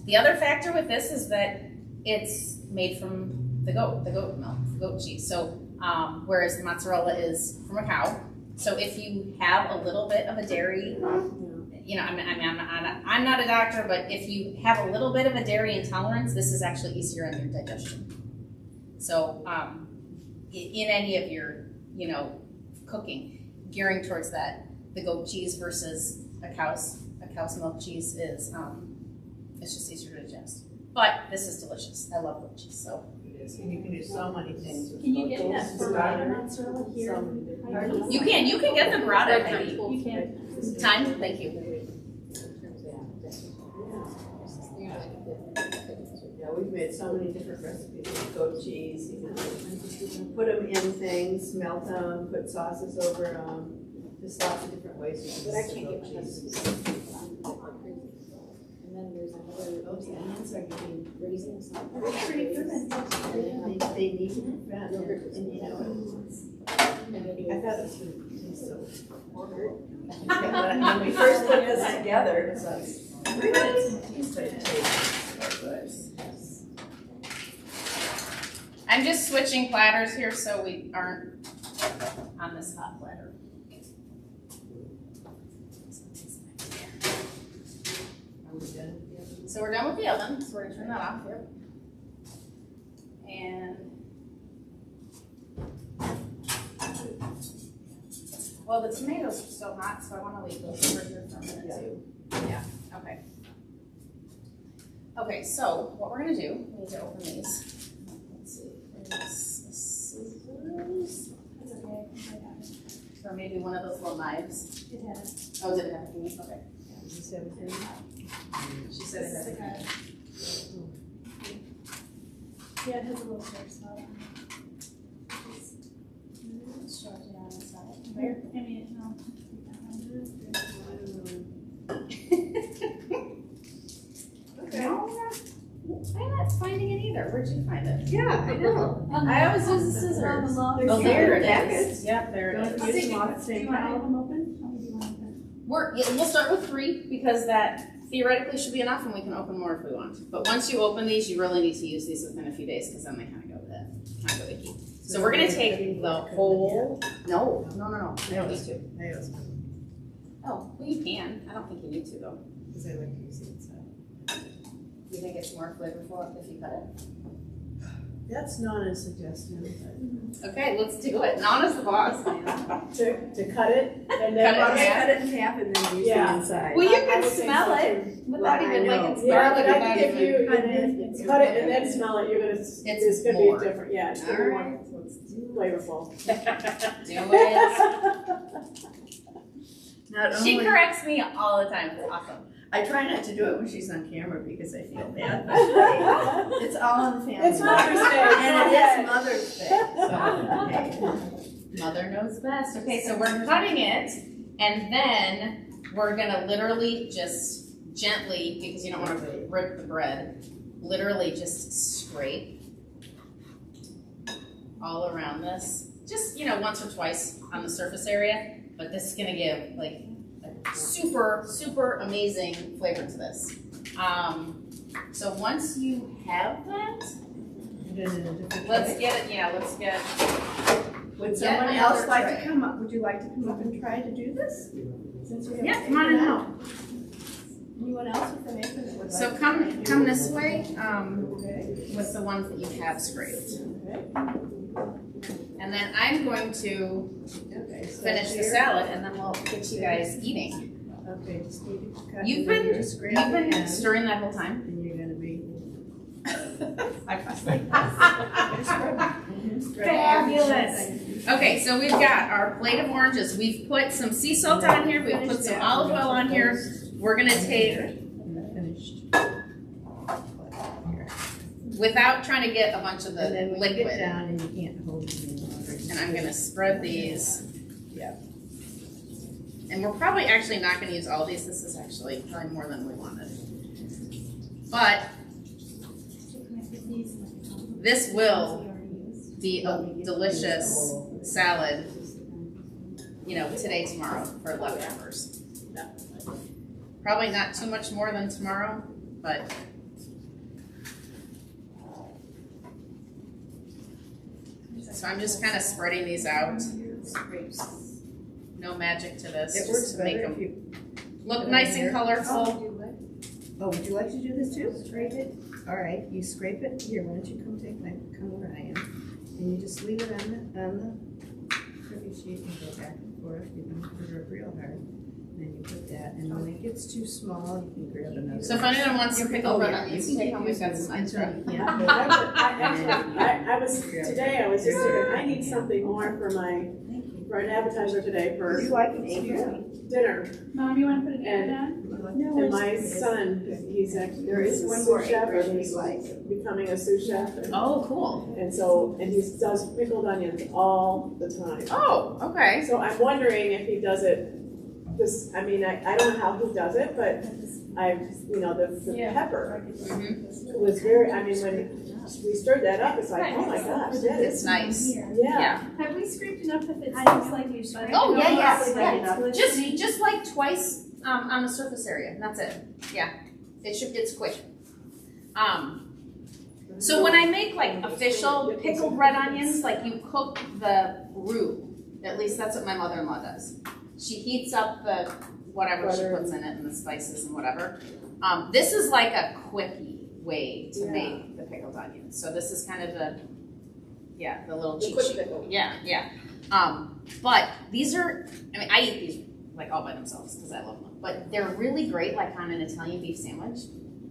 The other factor with this is that it's made from the goat milk, the goat cheese. So whereas the mozzarella is from a cow. So if you have a little bit of a dairy, I'm not a doctor, but if you have a little bit of a dairy intolerance, this is actually easier on your digestion. So in any of your, cooking, gearing towards that, the goat cheese versus a cow's milk cheese is it's just easier to digest. But this is delicious. I love goat cheese. So It is, and you can do so many things with Can you goat get that cheese. burrata mozzarella here? you can get the burrata maybe. You can. Time? Thank you. Yeah, we've made so many different recipes with goat cheese. You can put them in things, melt them, put sauces over them. Just lots of different ways you can But I use the can't goat get my cheese. husband like crazy. And then there's another, Those onions are getting raising some. That's pretty good. they need to be fed, and you know, I thought this would be so ordered. When we first put this together, it was like, really? But it tastes so good. I'm just switching platters here so we aren't on this hot platter. Are we done? So we're done with the oven, so we're gonna turn that off. Yep. And well, the tomatoes are still hot, so I want to leave those over here for a minute too. Yeah. Okay. Okay. So what we're gonna do? We need to open these. Let's see. There's the scissors. That's okay. I got it. Or maybe one of those little knives. It has. Oh, did it have a thingy? Okay. Is this everything? She said it has a thingy. Yeah, it has a little sharp spot on it. Let's show it on the side. Where? I mean, no. Okay. No, I'm not finding it either. Where'd you find it? Yeah, I know. I always use the scissors. Oh, there it is. Yep, there it is. Don't use them all at the Do same you want all of time. them open? How many do you want? We'll start with 3 because that theoretically should be enough, and we can open more if we want. But once you open these, you really need to use these within a few days because then they kind of go icky. So we're gonna take the whole. No. I don't need to. I also, Oh, well, you can. I don't think you need to though. because I like to use it, so. You think it's more flavorful if you cut it? That's not a suggestion, but. Okay, let's do it. Nana's the boss. To cut it and then. Cut it in half. Cut it in half and then use the Yeah. inside. Well, you I can would think smell so, it too. without Well, I even like know. it's Yeah, garlic. but I without think if even- you cut it and then smell it, you're gonna, it's gonna more. be different, yeah, it's gonna be more flavorful. Do it. Not She only, corrects me all the time. It's awesome. I try not to do it when she's on camera because I feel bad. But it's all in the family. It's Mother's Day. And it is Mother's Day, so, hey. Mother knows best. Okay, so we're cutting it, and then we're gonna literally just gently, because you don't want to rip the bread, literally just scrape all around this. Just, once or twice on the surface area, but this is gonna give like a super, super amazing flavor to this. So once you have that, You did it in a different let's way. get it, yeah, let's get. Would Yet someone another else like tray. to come up? Would you like to come up and try to do this? Since we have Yeah, come on and help. Anyone else with an apron that would like So to come this way, Okay. with the ones that you have scraped. Okay. And then I'm going to Okay. so finish the here- salad and then we'll get you guys eating. Okay, just need to cut. You've and then been, you're scrape you've the been end, stirring that whole time? And you're gonna be. Fabulous. Okay, so we've got our plate of oranges. We've put some sea salt on here. We've put some olive oil on here. We're gonna take, Finished. without trying to get a bunch of the And then when you get liquid, down and you can't hold it any longer. and I'm gonna spread these. Yeah. And we're probably actually not gonna use all these. This is actually probably more than we wanted. But this will be a delicious salad, you know, today, tomorrow for leftovers. Probably not too much more than tomorrow, but. So I'm just kind of spreading these out. No magic to this, It works just to make better if them you. look nice and colorful. Oh, would you like to do this too? Scrape it? All right, you scrape it. Here, why don't you come where I am? And you just leave it on the curvy sheet and go back and forth. You don't put it up real hard. Then you put that, and when it gets too small, you can grab another. So if anyone wants some pickled red yeah, onions, you take can home, keep we've got using some this extra. until you I can't. was just thinking, I need something more for an appetizer today Would for you like an apron? dinner. Mom, you wanna put an apron on? And my son, he's actually, There is a one more sous chef, apron and if he's you like. becoming a sous chef. Oh, cool. And so, and he does pickled onions all the time. Oh, okay. So I'm wondering if he does it, this, I mean, I don't know how he does it, but the Yeah. pepper Mhm. was very, I mean, when we stirred that up, it's like, oh my gosh, that It's is, nice. yeah. Have we scraped enough that it smells like you scraped? Oh, yeah, yes, yeah. Just like twice, on the surface area, and that's it. Yeah, it's quick. So when I make like official pickled red onions, like you cook the roux, at least that's what my mother-in-law does. She heats up the whatever she puts in it and the spices and whatever. This is like a quickie way to make the pickled onions. So this is kind of the little cheat sheet. Yeah. But these are, I mean, I eat these like all by themselves because I love them. But they're really great like on an Italian beef sandwich.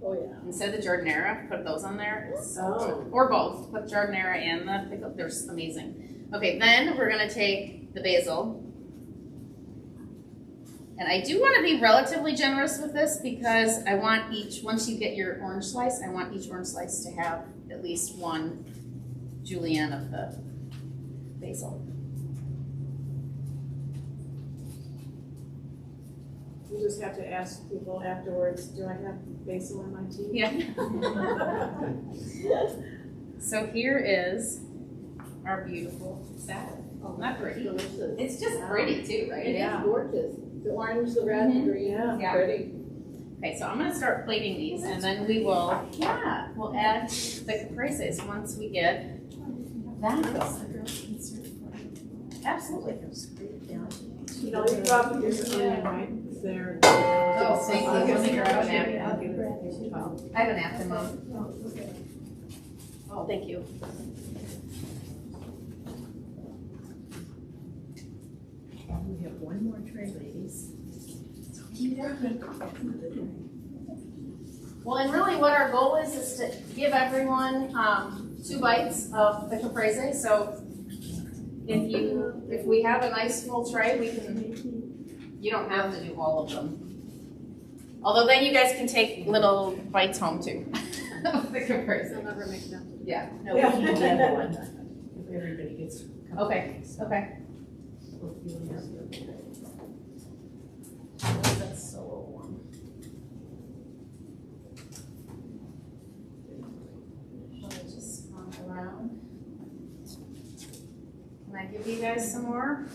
Oh, yeah. Instead of the giardiniera, put those on there. It's so Oh. good. Or both. Put giardiniera and the pickle. They're amazing. Okay, then we're gonna take the basil. And I do want to be relatively generous with this because I want once you get your orange slice, I want each orange slice to have at least one julienne of the basil. You just have to ask people afterwards, do I have basil in my tea? Yeah. So here is our beautiful salad. Oh, not pretty. Delicious. It's just pretty too, right? It is gorgeous. The orange, the red, the green, Yeah. pretty. Okay, so I'm gonna start plating these and then we will, we'll add the capreses once we get that going. Absolutely. You know, you drop your onion, right? There. Oh, thank you. I'll give it I to have a napkin, Mom. Oh, thank you. We have one more tray, ladies. Well, and really what our goal is to give everyone 2 bites of the caprese. So if we have a nice full tray, you don't have to do all of them. Although then you guys can take little bites home too. Of the caprese. I'll never make them. Yeah. No, we can do the other one. If everybody gets. Okay. That's a little warm. Let me just come around. Can I give you guys some more?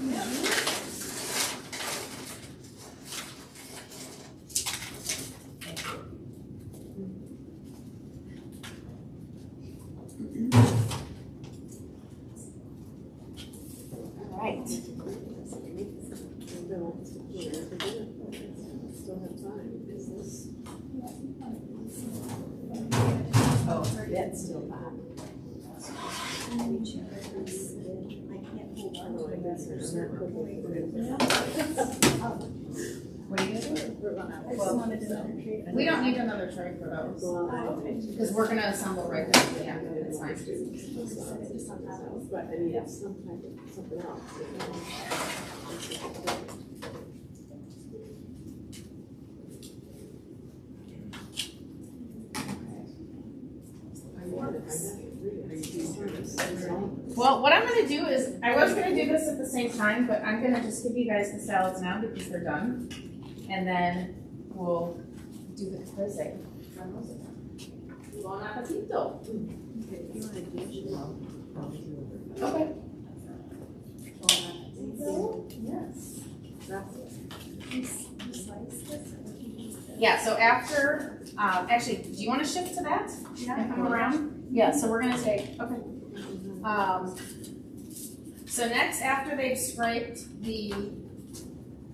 right. Still have time. Oh, that's still hot. What are you gonna do? I just wanted another tray. We don't need another tray for those, because we're gonna assemble right there. Yeah, it's fine. But I need some type of something else. Well, what I'm gonna do is, I was gonna do this at the same time, but I'm gonna just give you guys the salads now because they're done. And then we'll do the quizzing from those of them. Buon appetito. Okay. Yes. Yeah, so after, actually, do you wanna shift to that? And come around? Yeah, so we're gonna take, okay. So next, after they've scraped the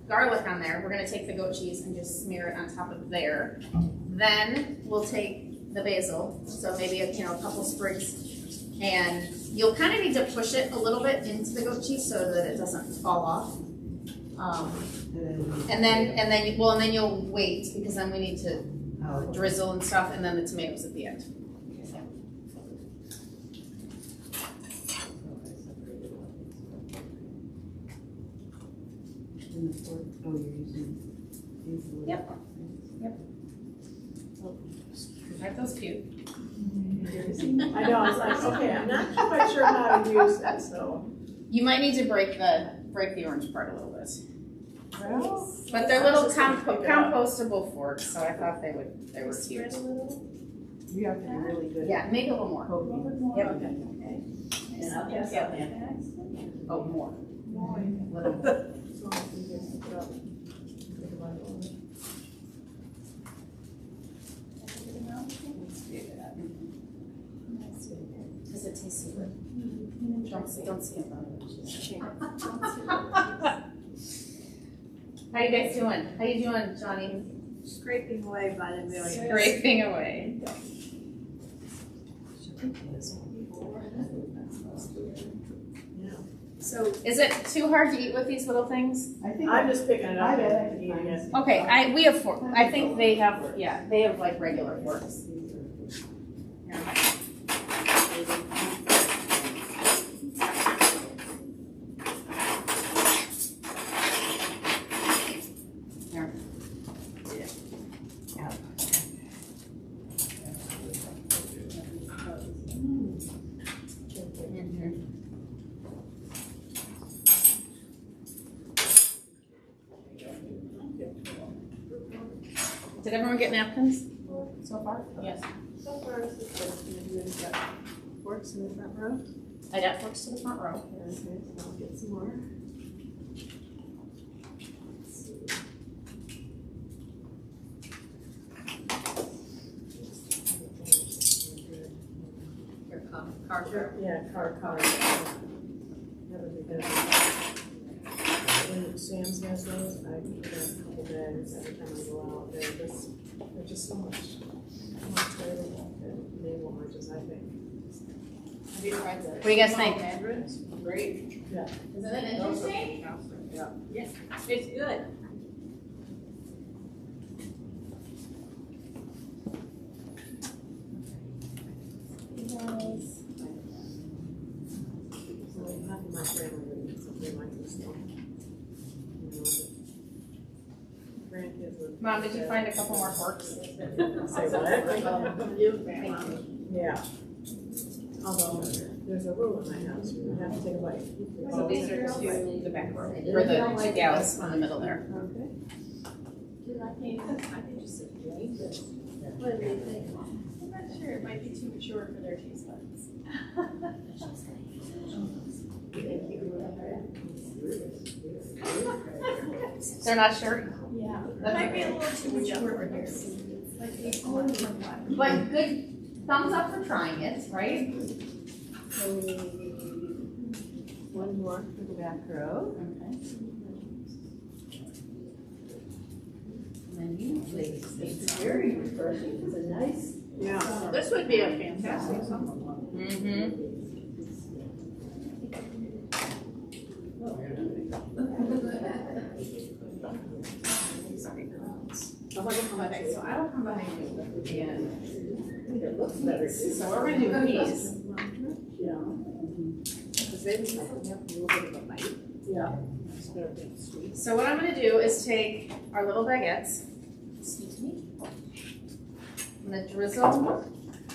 garlic on there, we're gonna take the goat cheese and just smear it on top of there. Then we'll take the basil, so maybe a couple sprigs, and you'll kind of need to push it a little bit into the goat cheese so that it doesn't fall off. And then you'll wait because then we need to drizzle and stuff, and then the tomatoes at the end. Yep. Aren't those cute? I know, I was like, okay, I'm not quite sure how to use that, so. You might need to break the orange part a little bit. Well, But they're little Just pick it up. compostable forks, so I thought they were cute. Spread a little. You have to be really good. Yeah, make it a little more. A little bit more. Yep. Okay. And I'll pass Yep. out that. Oh, more. More. Little more. as long as you just pick it up. Because it tastes so good. Don't skimp on it. How you guys doing? How you doing, Johnny? Scraping away by the million. Scraping away. So Is it too hard to eat with these little things? I think I'm just picking it up I bet. and eating it. Okay, we have forks. I think they have, yeah, they have like regular forks. Did everyone get napkins so far? Yes. So far, this is good. You've got forks in the front row. I got forks to the front row. Okay, so I'll get some more. Your car. Yeah, car. Never be good. When Sam's has those, I get a couple bags every time I go out. They're just so much better than naval oranges, I think. Have you tried that? What do you guys think? Mandarins? Great. Isn't it interesting? Yeah. It's good. So half of my family would eat something like this stuff. Grandkids would. Mom, did you find a couple more forks? Say what? Yeah. Although, there's a rule in my house, you have to take a bite. So these are two, the back row, for the two gals in the middle there. Okay. I think just What do you think? I'm not sure, it might be too mature for their taste buds. They're not sure? Yeah, it might be a little too mature for theirs. Like they come from one. But good thumbs up for trying it, right? One more for the back row. Okay. And then you, please. It's very refreshing. It's a nice. Yeah. This would be a fantastic summer one. Mm-hmm. Okay, so I'll come behind you and It looks better. so we're gonna do these. Yeah. Because they have a little bit of a bite. Yeah. Instead of being sweet. So what I'm gonna do is take our little baguettes. Excuse me. I'm gonna drizzle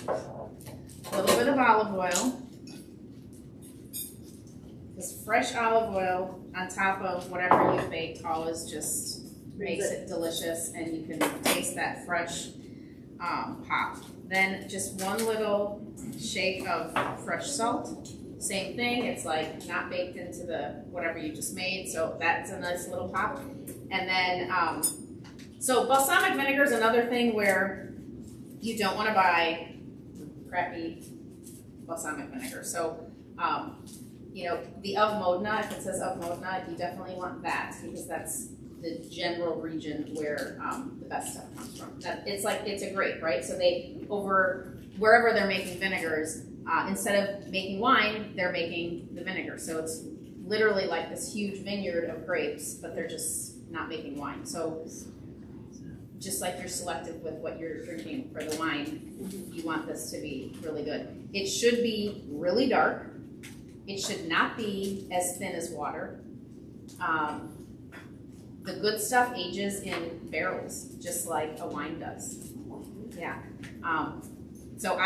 a little bit of olive oil. This fresh olive oil on top of whatever you baked always just makes it delicious, and you can taste that fresh pop. Then just one little shake of fresh salt. Same thing, it's like not baked into the whatever you just made, so that's a nice little pop. And then, so balsamic vinegar is another thing where you don't want to buy crappy balsamic vinegar. So, you know, the of Modena, if it says of Modena, you definitely want that because that's the general region where the best stuff comes from. It's a grape, right? So they, over wherever they're making vinegars, instead of making wine, they're making the vinegar. So it's literally like this huge vineyard of grapes, but they're just not making wine. So just like you're selective with what you're drinking for the wine, you want this to be really good. It should be really dark. It should not be as thin as water. The good stuff ages in barrels, just like a wine does. Yeah. So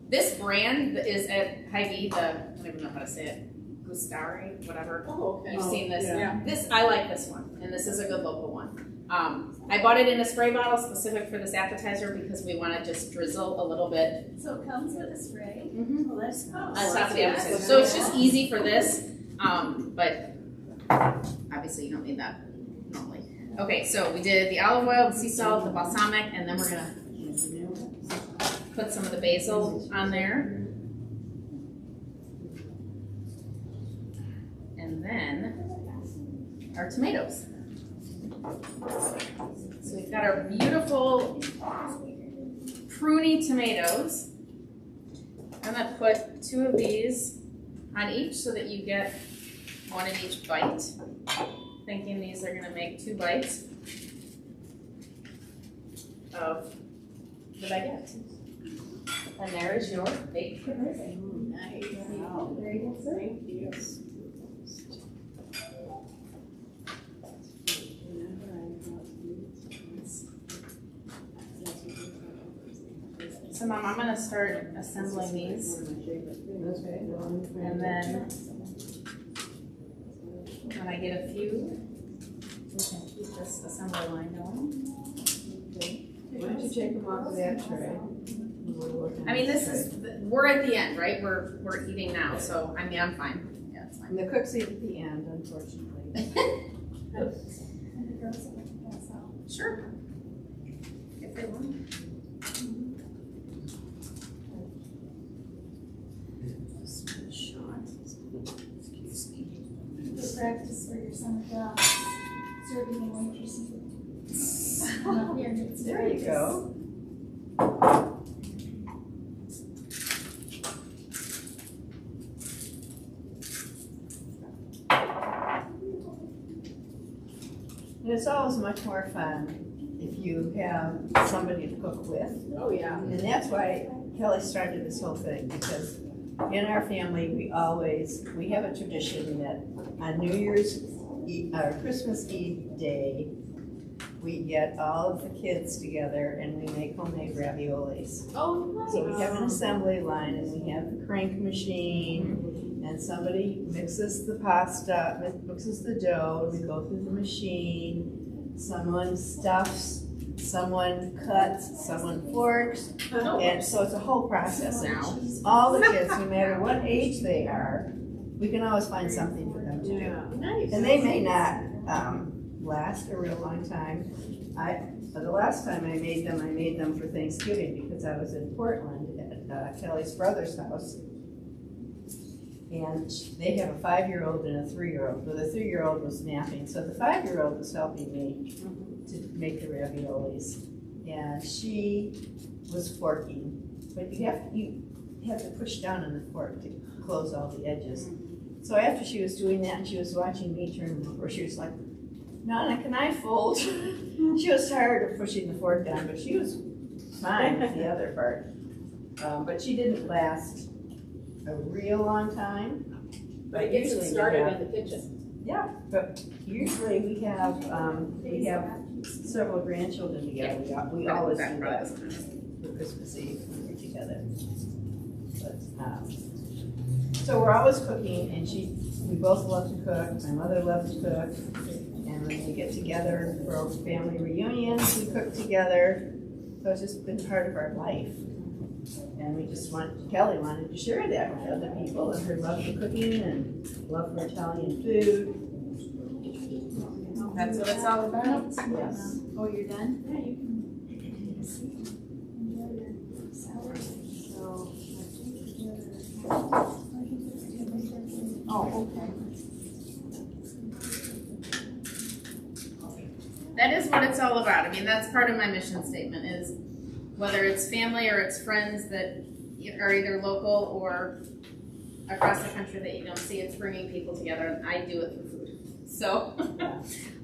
this brand is at Hy-Vee, I don't even know how to say it, Gustari, whatever. Oh, okay. You've seen this. Yeah. This, I like this one, and this is a good local one. I bought it in a spray bottle specific for this appetizer because we want to just drizzle a little bit So it comes with a spray? Mhm. Oh, that's cool. on top of the appetizer. So it's just easy for this, but obviously you don't need that normally. Okay, so we did the olive oil, the sea salt, the balsamic, and then we're gonna put some of the basil on there. And then our tomatoes. So we've got our beautiful pruny tomatoes. I'm gonna put 2 of these on each so that you get one in each bite. Thinking these are gonna make 2 bites of the baguette. And there is your baked pudding. Nice. Wow. There you go, sir. Thank you. So Mom, I'm gonna start assembling these. And then when I get a few, we can keep this assembly line going. Why don't you take them off of that tray? I mean, this is, we're at the end, right? We're eating now, so I mean, I'm fine. Yeah, it's fine. And the cooks eat at the end, unfortunately. And the girls will pass out. Sure. If they want. Just a shot. Excuse me. Good practice for your summer job, serving and waitressing. There you go. And it's always much more fun if you have somebody to cook with. Oh, yeah. And that's why Kelly started this whole thing, because in our family, we have a tradition that on New Year's Eve, Christmas Eve day, we get all of the kids together and we make homemade raviolis. Oh, nice. So we have an assembly line and we have the crank machine and somebody mixes the pasta, mixes the dough, we go through the machine, someone stuffs, someone cuts, someone forks, and so it's a whole process now. All the kids, no matter what age they are, we can always find something for them to do. Nice. And they may not last a real long time. The last time I made them for Thanksgiving because I was in Portland at Kelly's brother's house. And they have a 5-year-old and a 3-year-old. Well, the 3-year-old was napping, so the 5-year-old was helping me to make the raviolis. And she was forking, but you have to push down on the fork to close all the edges. So after she was doing that and she was watching me turn them over, she was like, Nana, can I fold? She was tired of pushing the fork down, but she was fine with the other part. But she didn't last a real long time. But it gets it usually we started have- in the kitchen. Yeah, but usually we have several grandchildren together. We always do that for Christmas Eve when we're together. But, so we're always cooking, and we both love to cook. My mother loves to cook, and when we get together for a family reunion, we cook together. So it's just been part of our life. And Kelly wanted to share that with other people, and her love for cooking and love for Italian food. That's what it's all about. Yes. Oh, you're done? Yeah, you can enjoy your salad. So, Oh, oh, okay. That is what it's all about. I mean, that's part of my mission statement is whether it's family or it's friends that are either local or across the country that you don't see, it's bringing people together, and I do it through food. So,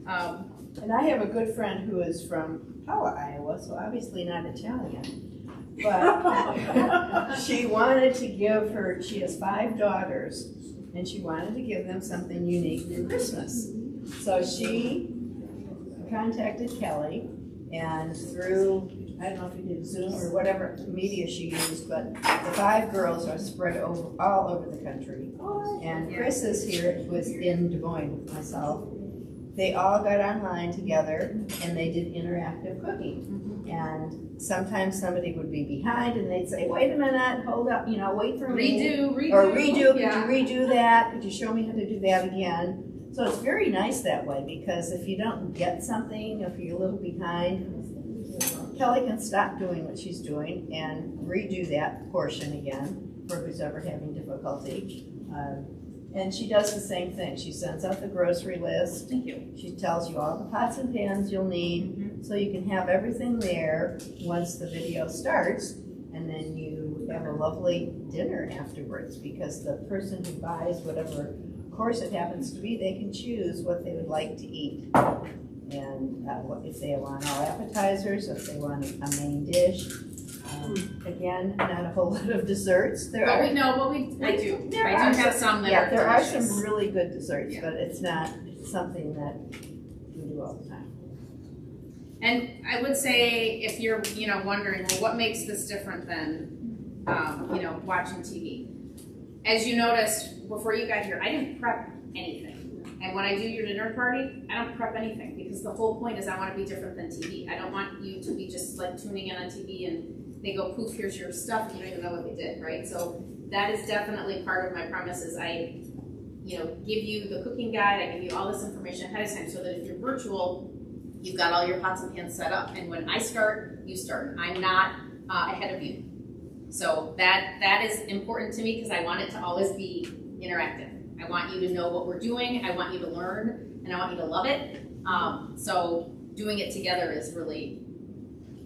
And I have a good friend who is from Pella, Iowa, so obviously not Italian. But she wanted to she has 5 daughters, and she wanted to give them something unique for Christmas. So she contacted Kelly, and through, I don't know if you did Zoom or whatever media she used, but the 5 girls are spread all over the country. And Chris is here, was in Des Moines with myself. They all got online together and they did interactive cooking. And sometimes somebody would be behind and they'd say, wait a minute, hold up, wait for me. redo. Or redo, Yeah. could you redo that? Could you show me how to do that again? So it's very nice that way, because if you don't get something, if you're a little behind, Kelly can stop doing what she's doing and redo that portion again for who's ever having difficulty. And she does the same thing. She sends out the grocery list. Thank you. She tells you all the pots and pans you'll need, so you can have everything there once the video starts, and then you have a lovely dinner afterwards, because the person who buys whatever course it happens to be, they can choose what they would like to eat. And if they want all appetizers, if they want a main dish. Again, not a whole lot of desserts. I do. I do have some that Yeah, are there are delicious. some really good desserts, Yeah. but it's not something that we do all the time. And I would say, if you're, wondering, well, what makes this different than, watching TV? As you noticed before you got here, I didn't prep anything. And when I do your dinner party, I don't prep anything, because the whole point is I want to be different than TV. I don't want you to be just like tuning in on TV and they go, poof, here's your stuff, and you don't even know what they did, right? So that is definitely part of my premise is I, give you the cooking guide, I give you all this information ahead of time, so that if you're virtual, you've got all your pots and pans set up. And when I start, you start. I'm not ahead of you. So that is important to me, because I want it to always be interactive. I want you to know what we're doing, I want you to learn, and I want you to love it. So doing it together is really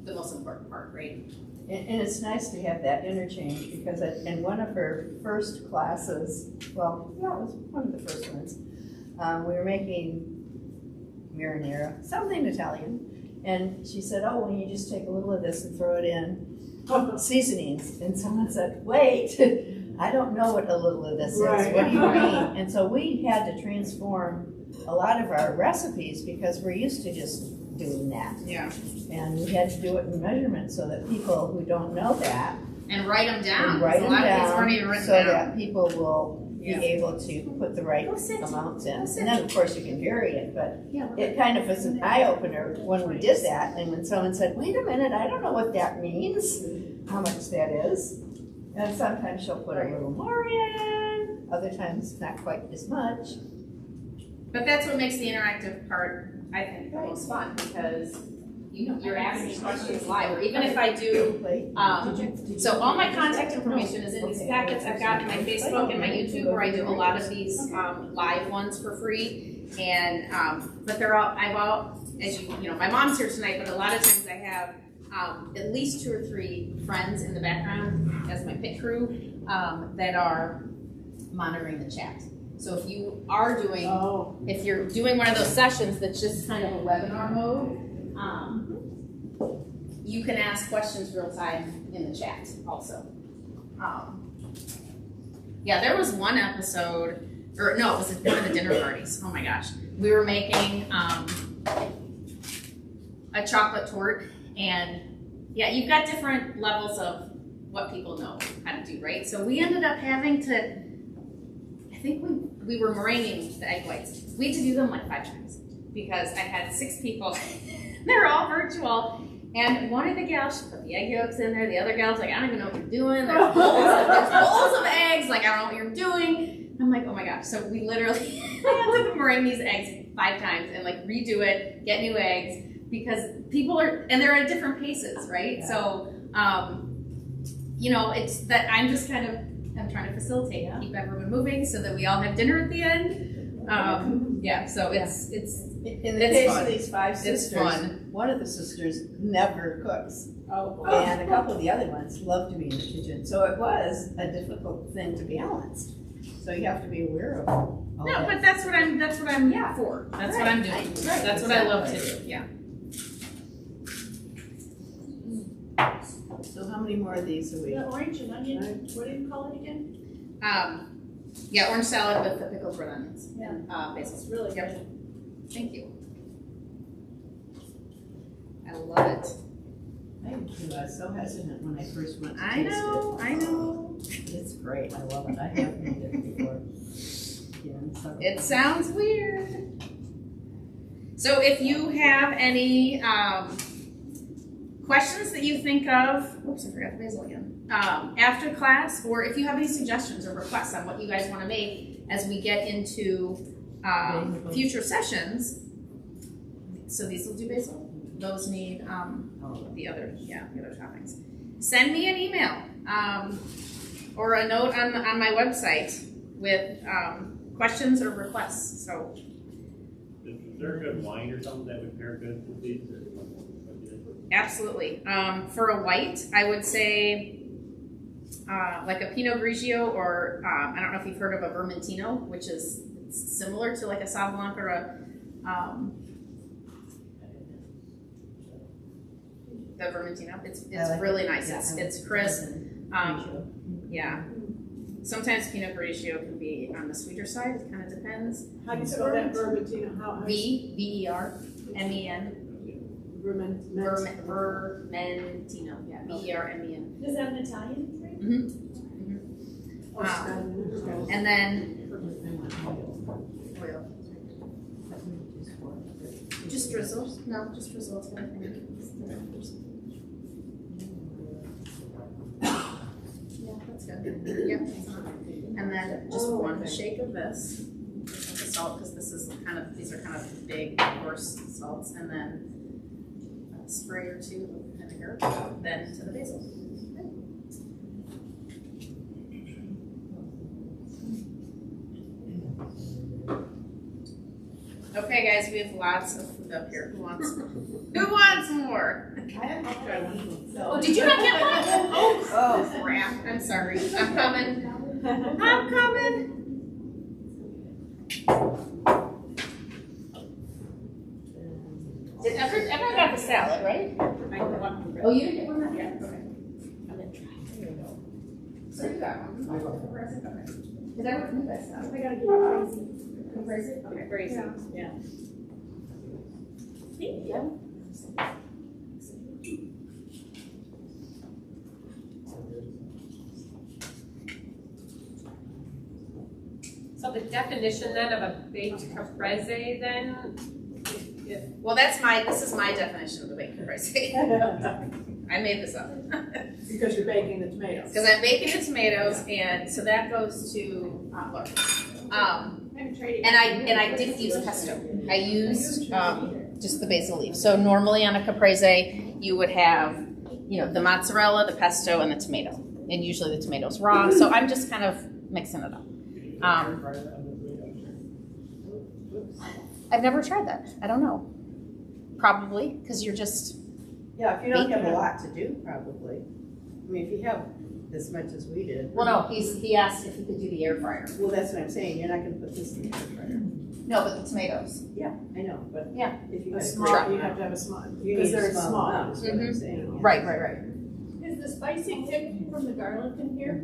the most important part, right? And it's nice to have that interchange, because in one of her first classes, well, yeah, it was one of the first ones, we were making marinara, something Italian, and she said, oh, well, you just take a little of this and throw it in seasonings. And someone said, wait, I don't know what a little of this is. Right. What do you mean? And so we had to transform a lot of our recipes, because we're used to just doing that. Yeah. And we had to do it in measurement so that people who don't know that And write them down. and write 'cause them a lot of these weren't even down written so down. that people will be Yeah. able to put the right Go sit. amounts in. Go sit. And then, of course, you can vary it, but Yeah. it kind of was an eye-opener when we did that. And when someone said, wait a minute, I don't know what that means, how much that is. And sometimes she'll put a little more in, other times not quite as much. But that's what makes the interactive part, I think, the most fun, because you're asking questions live, or even if I do, so all my contact information is in these packets I've got in my Facebook and my YouTube, where I do a lot of these live ones for free. And but they're all, as you know, my mom's here tonight, but a lot of times I have at least 2 or 3 friends in the background as my pit crew that are monitoring the chat. So if you are doing, if you're doing one of those sessions that's just kind of a webinar mode, you can ask questions real time in the chat also. Yeah, there was one episode, or no, it was one of the dinner parties. Oh my gosh. We were making a chocolate torte, and yeah, you've got different levels of what people know how to do, right? So we ended up having to, I think we were meringuing the egg whites. We had to do them like 5 times because I had 6 people. They're all virtual. And one of the gals, she put the egg yolks in there. The other gal's like, I don't even know what you're doing. There's bowls of eggs. Like, I don't know what you're doing. I'm like, oh my gosh. So we literally had to meringue these eggs 5 times and like redo it, get new eggs, because people are, and they're at different paces, right? Yeah. So, you know, it's that I'm just kind of, I'm trying to facilitate, keep everyone moving so that we all have dinner at the end. Yeah, so it's in the case fun. Of these 5 sisters, it's fun. One of the sisters never cooks. Oh. And a couple of the other ones love to be in the kitchen. So it was a difficult thing to balance. So you have to be aware of all No, that. but that's what I'm for. That's what I'm doing. Right, That's what I love to do, yeah. So how many more of these are we? The orange and onion, what do you call it again? Yeah, orange salad with the pickled red onions. Yeah. Basil. It's really Yep. good. Thank you. I love it. I was so hesitant when I first went to I taste know, it. I know. It's great. I love it. I have made it before. Yeah, so. It sounds weird. So if you have any questions that you think of, oops, I forgot the basil again, after class, or if you have any suggestions or requests on what you guys want to make as we get into future sessions. So these will do basil. Those need the other toppings. Send me an email or a note on my website with questions or requests. So, is there a good wine or something that would pair good with these? absolutely. For a white, I would say like a Pinot Grigio, or I don't know if you've heard of a Vermentino, which is similar to like a Sauv Blanc or a the Vermentino. It's like really nice. Yeah, it's crisp. Yeah. Sometimes Pinot Grigio can be on the sweeter side. It kind of depends. How do you spell that Vermentino? V-E-R-M-E-N. Vermentino. Yeah, V-E-R-M-E-N. Does that have an Italian drink? And then oil. Just drizzle. No, just drizzle. It's fine. Yeah, that's good. Yep. And then just 1 shake of this, the salt, because these are kind of big, coarse salts, and then a spray or 2 of vinegar, then to the basil. Okay, guys, we have lots of food up here. Who wants more? Oh, did you not get one? Oh, crap. I'm sorry. I'm coming. Did everyone got the salad, right? Oh, you didn't get one? Yeah, okay. I'm gonna try. There you go. So you got one. Okay. Is that what you guys have? I gotta get crazy. Crazy? Okay, crazy. Yeah. Thank you. So the definition then of a baked caprese then? Well, this is my definition of a baked caprese. I made this up. Because you're baking the tomatoes. Because I'm baking the tomatoes, and so that goes to look. And I didn't use pesto. I used just the basil leaf. So normally on a caprese, you would have, the mozzarella, the pesto, and the tomato. And usually the tomato's raw, so I'm just kind of mixing it up. I've never tried that. I don't know. Probably, because you're just... Yeah, if you don't have a Bacon. lot to do, probably. I mean, if you have as much as we did. Well, no, he asked if he could do the air fryer. Well, that's what I'm saying, you're not gonna put this in the air fryer. No, but the tomatoes. Yeah, I know, but. Yeah. If you A have small, you have to have a small, You because need they're a small small. amount, is what I'm saying. yeah. Right. Is the spicy tip from the garlic in here?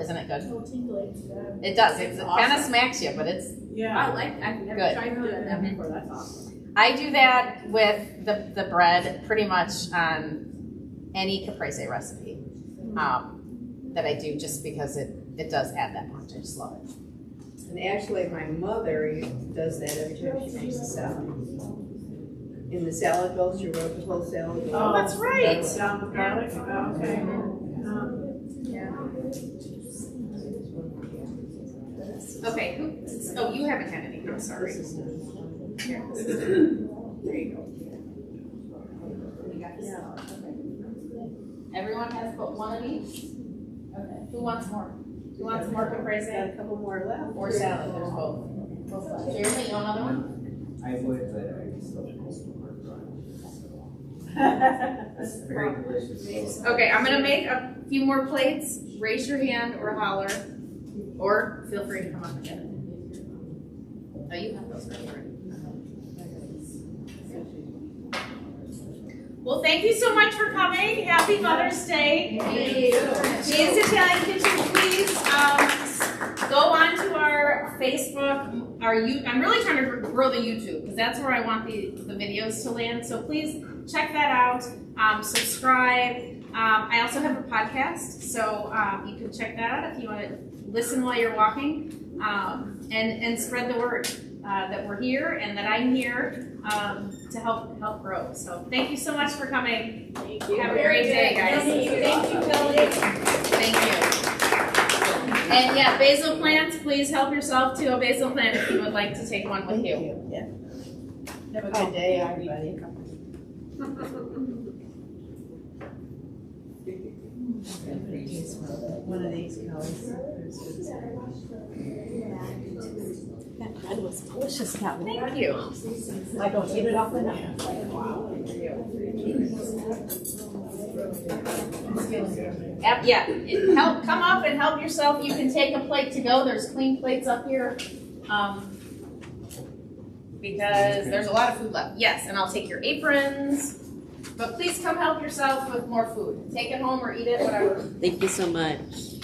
Isn't it good? Oh, tingly. Yeah. It does. It kind of smacks you, but it's... Yeah. I've never Good. tried doing that Mhm. before, that's awesome. I do that with the bread pretty much on any caprese recipe that I do, just because it does add that punch. I just love it. And actually, my mother does that every time she makes a salad. In the salad bowl, she wrote the whole salad bowl. Oh, that's right. Down with garlic, oh, okay. Okay, you haven't had any, I'm sorry. This is not. Here, this is it. There you go. You got this. Everyone has but one of each? Okay, who wants more? Who wants more caprese? Got a couple more left. Or salad, there's both. Jeremy, you want another one? I would, but I still That's very delicious. Okay, I'm gonna make a few more plates. Raise your hand or holler, or feel free to come up and get it. Oh, you have those ready, right? Well, thank you so much for coming. Happy Mother's Day. Cheese Italian Kitchen, please go on to our Facebook, I'm really trying to grow the YouTube, because that's where I want the videos to land. So please check that out. Subscribe. I also have a podcast, so you can check that out if you want to listen while you're walking, and spread the word that we're here and that I'm here to help grow. So thank you so much for coming. Thank you. Have a great day, guys. Thank you, Kelly. Thank you. And yeah, basil plants, please help yourself to a basil plant if you would like to take one with Thank you. you. Yeah. Have a good day, everybody. One of these colors. That bread was delicious, Kelly. Thank you. I don't eat it often. Come up and help yourself. You can take a plate to go. There's clean plates up here. Because there's a lot of food left. Yes, and I'll take your aprons. But please come help yourself with more food. Take it home or eat it, whatever. Thank you so much.